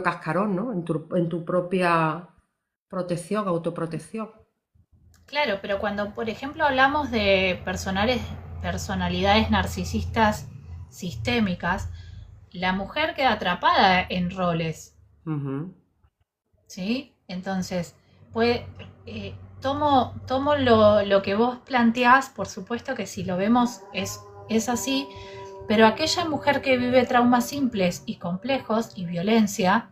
cascarón, ¿no? En tu propia protección, autoprotección. Claro, pero cuando, por ejemplo, hablamos de personalidades narcisistas sistémicas, la mujer queda atrapada en roles, Ujú. ¿sí? Entonces, puede, tomo lo que vos planteás, por supuesto que si lo vemos es así, pero aquella mujer que vive traumas simples y complejos y violencia,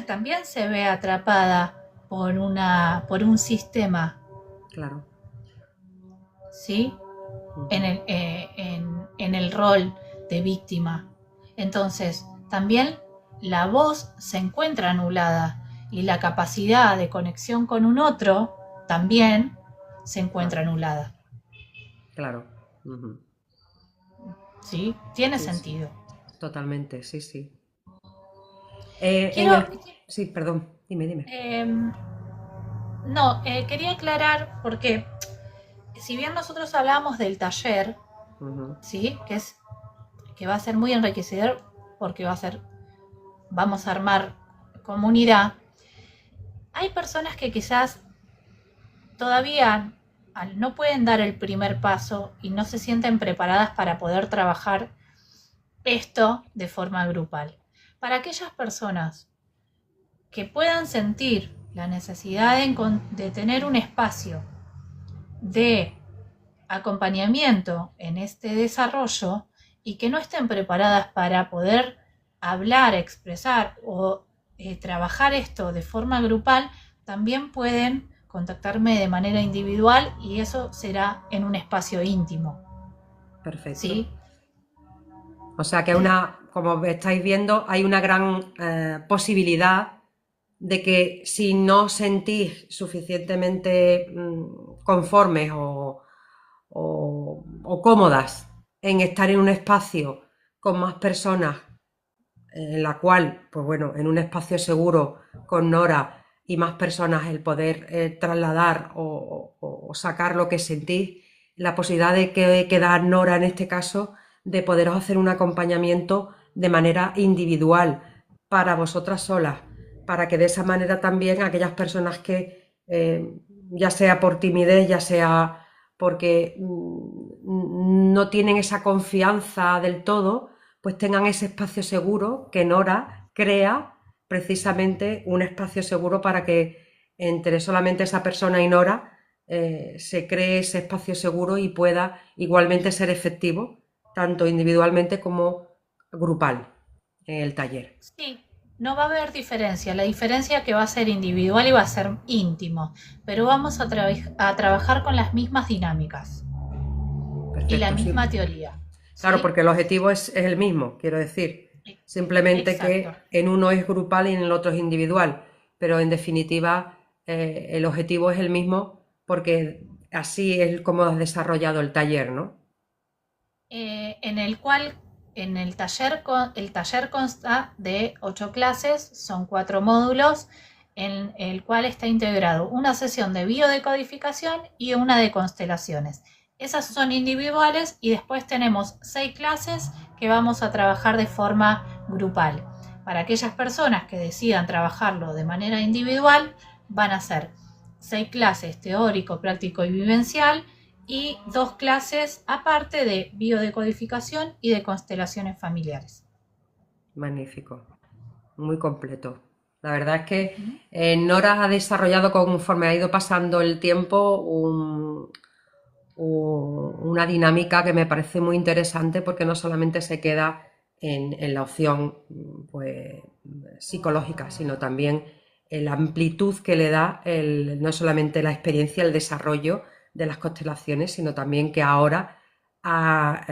también se ve atrapada por un sistema, Claro. ¿sí? Ujú. En el rol de víctima. Entonces, también la voz se encuentra anulada y la capacidad de conexión con un otro también se encuentra Claro, anulada. claro. Ujú. ¿Sí? Tiene Sí, sí. sentido. Totalmente, sí, sí. En Quiero, el... Sí, perdón, dime, dime. eh, no, quería aclarar porque si bien nosotros hablamos del taller, Ujú. ¿sí? Que va a ser muy enriquecedor porque vamos a armar comunidad. Hay personas que quizás todavía no pueden dar el primer paso y no se sienten preparadas para poder trabajar esto de forma grupal. Para aquellas personas que puedan sentir la necesidad de tener un espacio de acompañamiento en este desarrollo y que no estén preparadas para poder hablar, expresar o trabajar esto de forma grupal, también pueden contactarme de manera individual y eso será en un espacio íntimo. Perfecto. ¿Sí? O sea que como estáis viendo, hay una gran posibilidad de que si no sentís suficientemente conformes o cómodas en estar en un espacio con más personas, en la cual, pues bueno, en un espacio seguro con Nora y más personas, el poder trasladar o sacar lo que sentís, la posibilidad de que da Nora en este caso, de poderos hacer un acompañamiento de manera individual para vosotras solas, para que de esa manera también aquellas personas que, ya sea por timidez, ya sea porque no tienen esa confianza del todo, pues tengan ese espacio seguro que Nora crea precisamente un espacio seguro para que entre solamente esa persona y Nora se cree ese espacio seguro y pueda igualmente ser efectivo, tanto individualmente como grupal, en el taller. Sí, no va a haber diferencia. La diferencia que va a ser individual y va a ser íntimo, pero vamos a trabajar con las mismas dinámicas y la Perfecto, sí. misma teoría. Claro, ¿Sí? porque el objetivo es el mismo, quiero decir. Simplemente Exacto. que en uno es grupal y en el otro es individual. Pero en definitiva, el objetivo es el mismo porque así es como has desarrollado el taller, ¿no? En el cual el taller consta de 8 clases, son 4 módulos, en el cual está integrado una sesión de biodecodificación y una de constelaciones. Esas son individuales y después tenemos 6 clases que vamos a trabajar de forma grupal. Para aquellas personas que decidan trabajarlo de manera individual, van a ser 6 clases teórico, práctico y vivencial y 2 clases aparte de biodecodificación y de constelaciones familiares. Magnífico, muy completo. La verdad es que Nora ha desarrollado conforme ha ido pasando el tiempo una dinámica que me parece muy interesante porque no solamente se queda en la opción pues, psicológica, sino también en la amplitud que le da no solamente la experiencia, el desarrollo de las constelaciones, sino también que ahora ha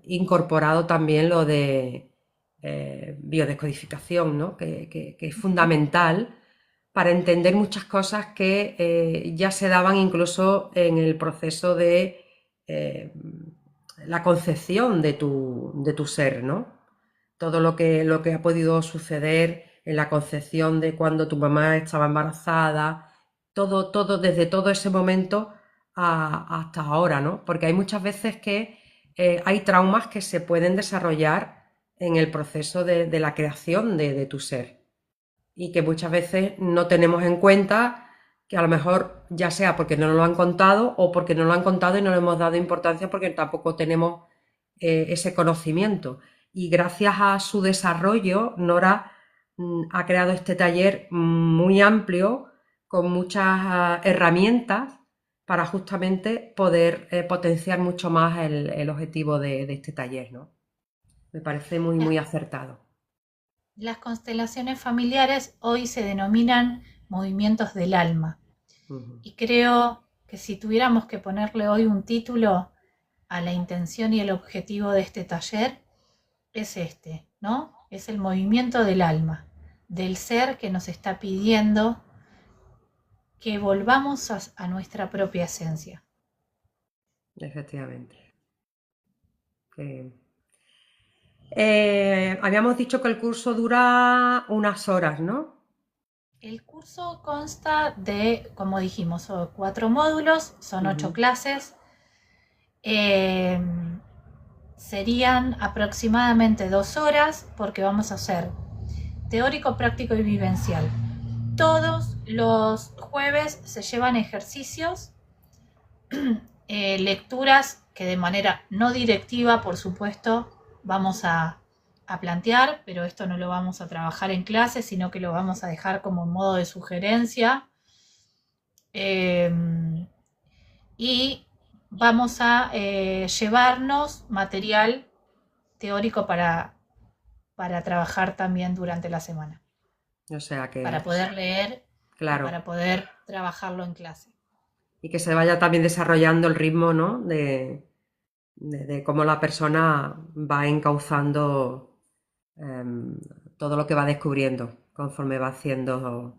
incorporado también lo de biodescodificación, ¿no? que es fundamental para entender muchas cosas que ya se daban incluso en el proceso de la concepción de tu ser, ¿no? Todo lo que ha podido suceder en la concepción de cuando tu mamá estaba embarazada, todo, desde todo ese momento hasta ahora, ¿no? Porque hay muchas veces que hay traumas que se pueden desarrollar en el proceso de la creación de tu ser y que muchas veces no tenemos en cuenta, que a lo mejor ya sea porque no nos lo han contado o porque no lo han contado y no le hemos dado importancia porque tampoco tenemos ese conocimiento. Y gracias a su desarrollo, Nora ha creado este taller muy amplio con muchas herramientas para justamente poder potenciar mucho más el objetivo de este taller, ¿no? Me parece muy, Las, muy acertado. las constelaciones familiares hoy se denominan movimientos del alma. Uh-huh. Y creo que si tuviéramos que ponerle hoy un título a la intención y el objetivo de este taller, es este, ¿no? Es el movimiento del alma, del ser que nos está pidiendo que volvamos a nuestra propia esencia. Efectivamente. Habíamos dicho que el curso dura unas horas, ¿no? El curso consta de, como dijimos, son 4 módulos, son 8 clases. Serían aproximadamente 2 horas porque vamos a hacer teórico, práctico y vivencial. todos los jueves se llevan ejercicios, lecturas que de manera no directiva, por supuesto, vamos a plantear, pero esto no lo vamos a trabajar en clase, sino que lo vamos a dejar como modo de sugerencia. Y vamos a llevarnos material teórico para trabajar también durante la semana, O sea que, para poder leer y claro, para poder trabajarlo en clase. y que se vaya también desarrollando el ritmo, ¿no? De cómo la persona va encauzando todo lo que va descubriendo conforme va haciendo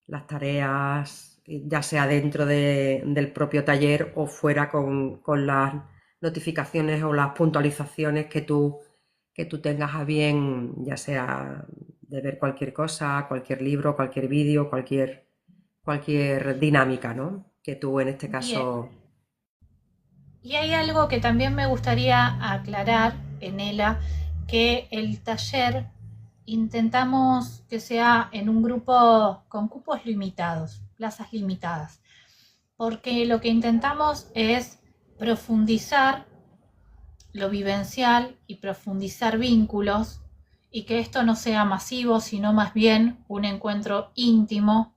las tareas, ya sea dentro del propio taller o fuera con las notificaciones o las puntualizaciones que tú tengas a bien, ya sea de ver cualquier cosa, cualquier libro, cualquier vídeo, cualquier dinámica, ¿no? Que tú en este Bien, caso... y hay algo que también me gustaría aclarar, Enela, que el taller intentamos que sea en un grupo con cupos limitados, plazas limitadas, porque lo que intentamos es profundizar lo vivencial y profundizar vínculos y que esto no sea masivo, sino más bien un encuentro íntimo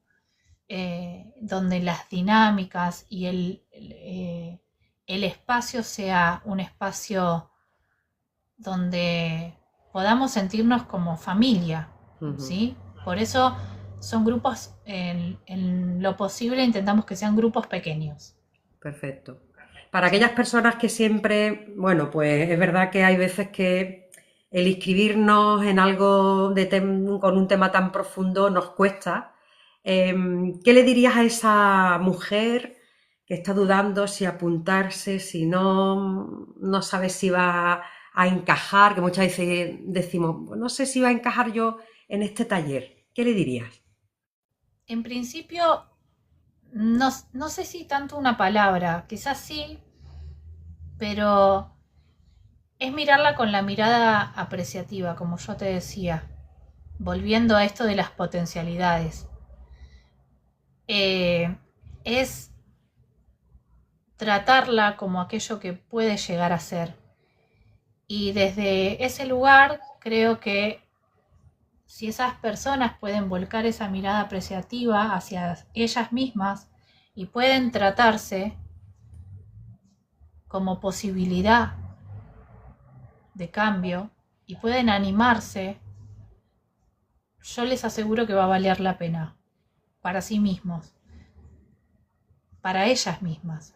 donde las dinámicas y el espacio sea un espacio donde podamos sentirnos como familia, ¿sí? Por eso son grupos, en lo posible intentamos que sean grupos pequeños. Perfecto. Para aquellas ¿Sí? personas que siempre, bueno, pues es verdad que hay veces que el inscribirnos en algo con un tema tan profundo nos cuesta. ¿Qué le dirías a esa mujer que está dudando si apuntarse, si no sabe si va a encajar, que muchas veces decimos, "Pues no sé si va a encajar yo en este taller"? ¿Qué le dirías? En principio, no sé si tanto una palabra, quizás sí, pero es mirarla con la mirada apreciativa, como yo te decía, volviendo a esto de las potencialidades. Es tratarla como aquello que puede llegar a ser. Y desde ese lugar creo que si esas personas pueden volcar esa mirada apreciativa hacia ellas mismas y pueden tratarse como posibilidad de cambio y pueden animarse, yo les aseguro que va a valer la pena para sí mismos, para ellas mismas,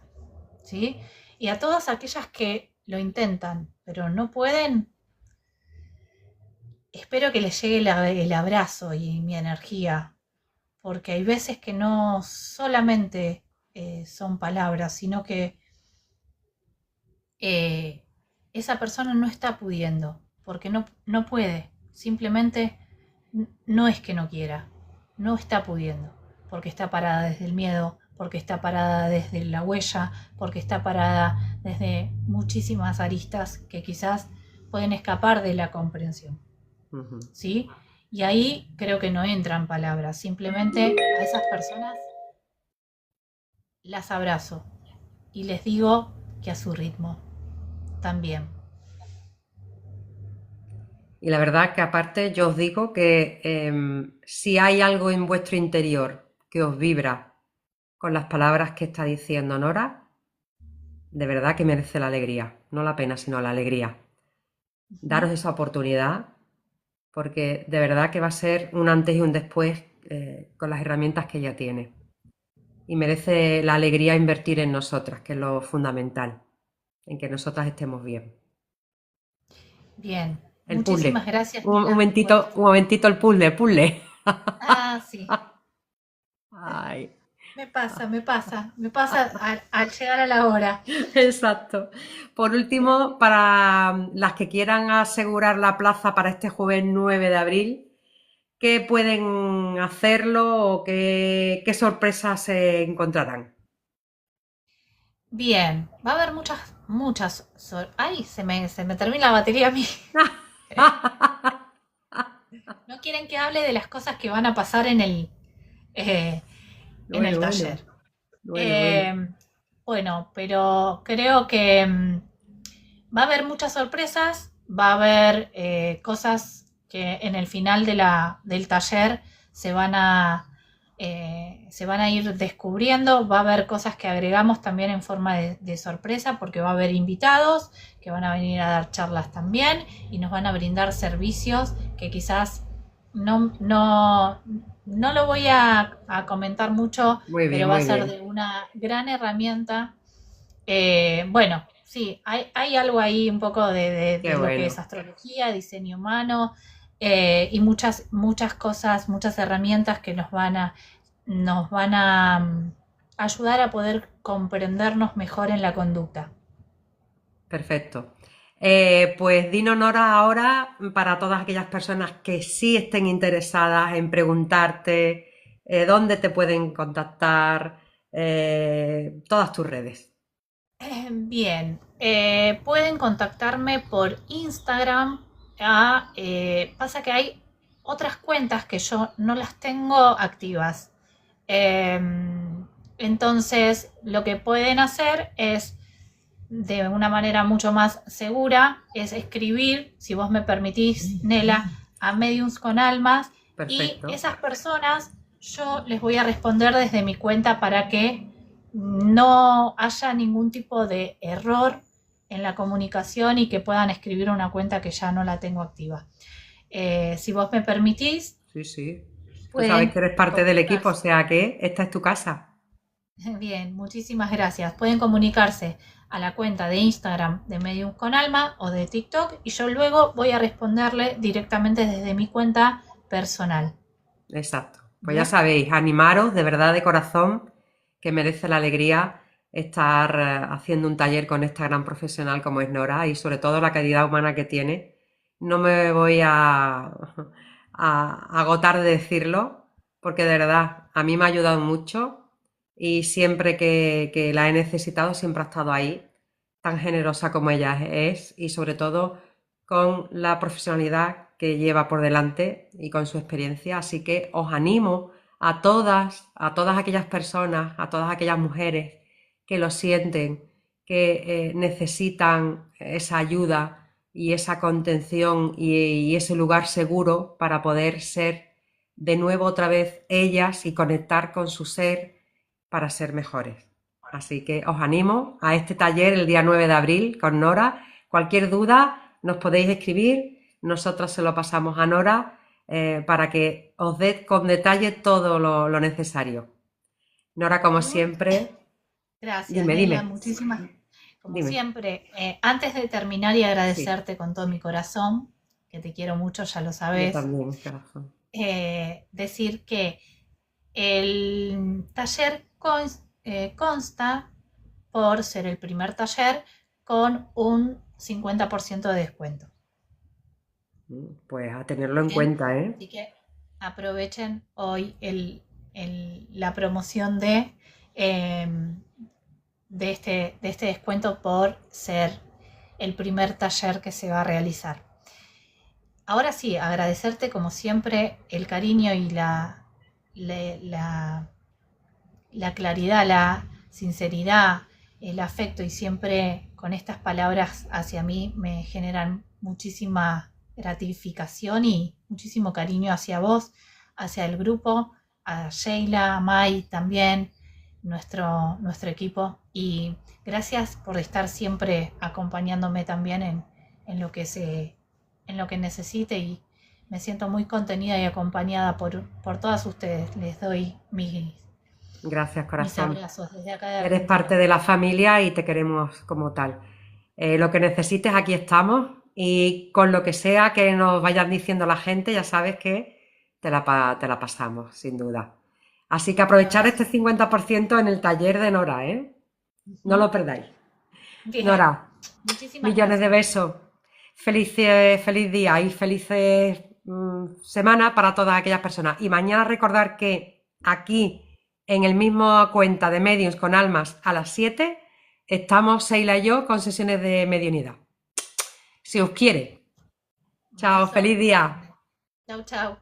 ¿sí? Y a todas aquellas que lo intentan, pero no pueden, espero que les llegue el abrazo y mi energía, porque hay veces que no solamente son palabras, sino que eh, esa persona no está pudiendo, porque no puede, simplemente no es que no quiera, no está pudiendo, porque está parada desde el miedo, porque está parada desde la huella, porque está parada desde muchísimas aristas que quizás pueden escapar de la comprensión, Ujú. ¿sí? Y ahí creo que no entran palabras, simplemente a esas personas las abrazo y les digo que a su ritmo también. Y la verdad que aparte yo os digo que si hay algo en vuestro interior que os vibra con las palabras que está diciendo Nora, de verdad que merece la alegría, no la pena, sino la alegría. Ujú. Daros esa oportunidad porque de verdad que va a ser un antes y un después con las herramientas que ella tiene. Y merece la alegría invertir en nosotras, que es lo fundamental, en que nosotras estemos bien. Bien, El puzzle. muchísimas gracias, Nela, por Un esto. momentito el puzzle. Ah, sí, Ay. me pasa al llegar a la hora. Exacto. Por último, para las que quieran asegurar la plaza para este jueves 9 de abril, ¿qué pueden hacerlo o qué sorpresas se encontrarán? Bien, va a haber Ay, se me termina la batería a mí. ¿No quieren que hable de las cosas que van a pasar eh, en el Bueno, bueno, taller. bueno, bueno. Eh, bueno, pero creo que va a haber muchas sorpresas, va a haber cosas que en el final del taller se van a, se van a ir descubriendo, va a haber cosas que agregamos también en forma de sorpresa porque va a haber invitados que van a venir a dar charlas también y nos van a brindar servicios que quizás no lo voy a comentar mucho, Muy pero bien, va a muy ser bien. de una gran herramienta. Bueno, sí, hay algo ahí un poco Qué de lo que es bueno. astrología, diseño humano, y muchas cosas, muchas herramientas que nos van a ayudar a poder comprendernos mejor en la conducta. Perfecto. Pues dinos, Nora, ahora para todas aquellas personas que sí estén interesadas en preguntarte dónde te pueden contactar, todas tus redes. Bien, pueden contactarme por Instagram. Pasa que hay otras cuentas que yo no las tengo activas. Eh, entonces, lo que pueden hacer es, de una manera mucho más segura, es escribir, si vos me permitís, Nela, a Mediums con Almas, y Perfecto. esas personas yo les voy a responder desde mi cuenta para que no haya ningún tipo de error en la comunicación y que puedan escribir una cuenta que ya no la tengo activa. Si vos me permitís, Sí, sí. Tú sabes pueden que eres parte del equipo, o comunicarse. sea que esta es tu casa. Bien, muchísimas gracias. Pueden comunicarse a la cuenta de Instagram de Medium con Alma o de TikTok y yo luego voy a responderle directamente desde mi cuenta personal. Exacto. Pues ya Bien. sabéis, animaros de verdad de corazón, que merece la alegría estar haciendo un taller con esta gran profesional como es Nora y sobre todo la calidad humana que tiene. No me voy a agotar de decirlo, porque de verdad a mí me ha ayudado mucho y siempre que la he necesitado siempre ha estado ahí, tan generosa como ella es y sobre todo con la profesionalidad que lleva por delante y con su experiencia. Así que os animo a todas aquellas personas, a todas aquellas mujeres que lo sienten, que necesitan esa ayuda y esa contención y ese lugar seguro para poder ser de nuevo otra vez ellas y conectar con su ser para ser mejores. Así que os animo a este taller el día 9 de abril con Nora. Cualquier duda nos podéis escribir, nosotros se lo pasamos a Nora para que os dé con detalle todo lo necesario. Nora, como siempre, Gracias, dime, Nela. dime, Muchísimas, como dime. siempre. Antes de terminar y Sí, agradecerte con todo mi corazón, que te quiero mucho, ya lo yo sabes, también, corazón. decir que el taller consta por ser el primer taller con un 50% de descuento. Pues a tenerlo en Bien, cuenta, ¿eh? así que aprovechen hoy la promoción eh, de este descuento por ser el primer taller que se va a realizar. Ahora sí, agradecerte como siempre el cariño y la, la la claridad, la sinceridad, el afecto y siempre con estas palabras hacia mí me generan muchísima gratificación y muchísimo cariño hacia vos, hacia el grupo, a Sheila, a Mai también, nuestro equipo. Y gracias por estar siempre acompañándome también en lo que necesite y me siento muy contenida y acompañada por todas ustedes. Les doy Gracias, mis corazón. abrazos desde acá de Eres parte Argentina. de la familia y te queremos como tal. Lo que necesites, aquí estamos y con lo que sea que nos vayan diciendo la gente, ya sabes que te la pasamos, sin duda. Así que Un aprovechar este abrazo. 50% en el taller de Nora, ¿eh? No Ujú. lo perdáis. Bien, Nora, muchísimas millones de gracias. besos. Feliz día y felices semana para todas aquellas personas. Y mañana recordar que aquí, en el mismo cuenta de Mediums con Almas a las 7 estamos Seila y yo con sesiones de mediunidad. Si os quiere. Un Chao, beso feliz día. grande. Chau, chau.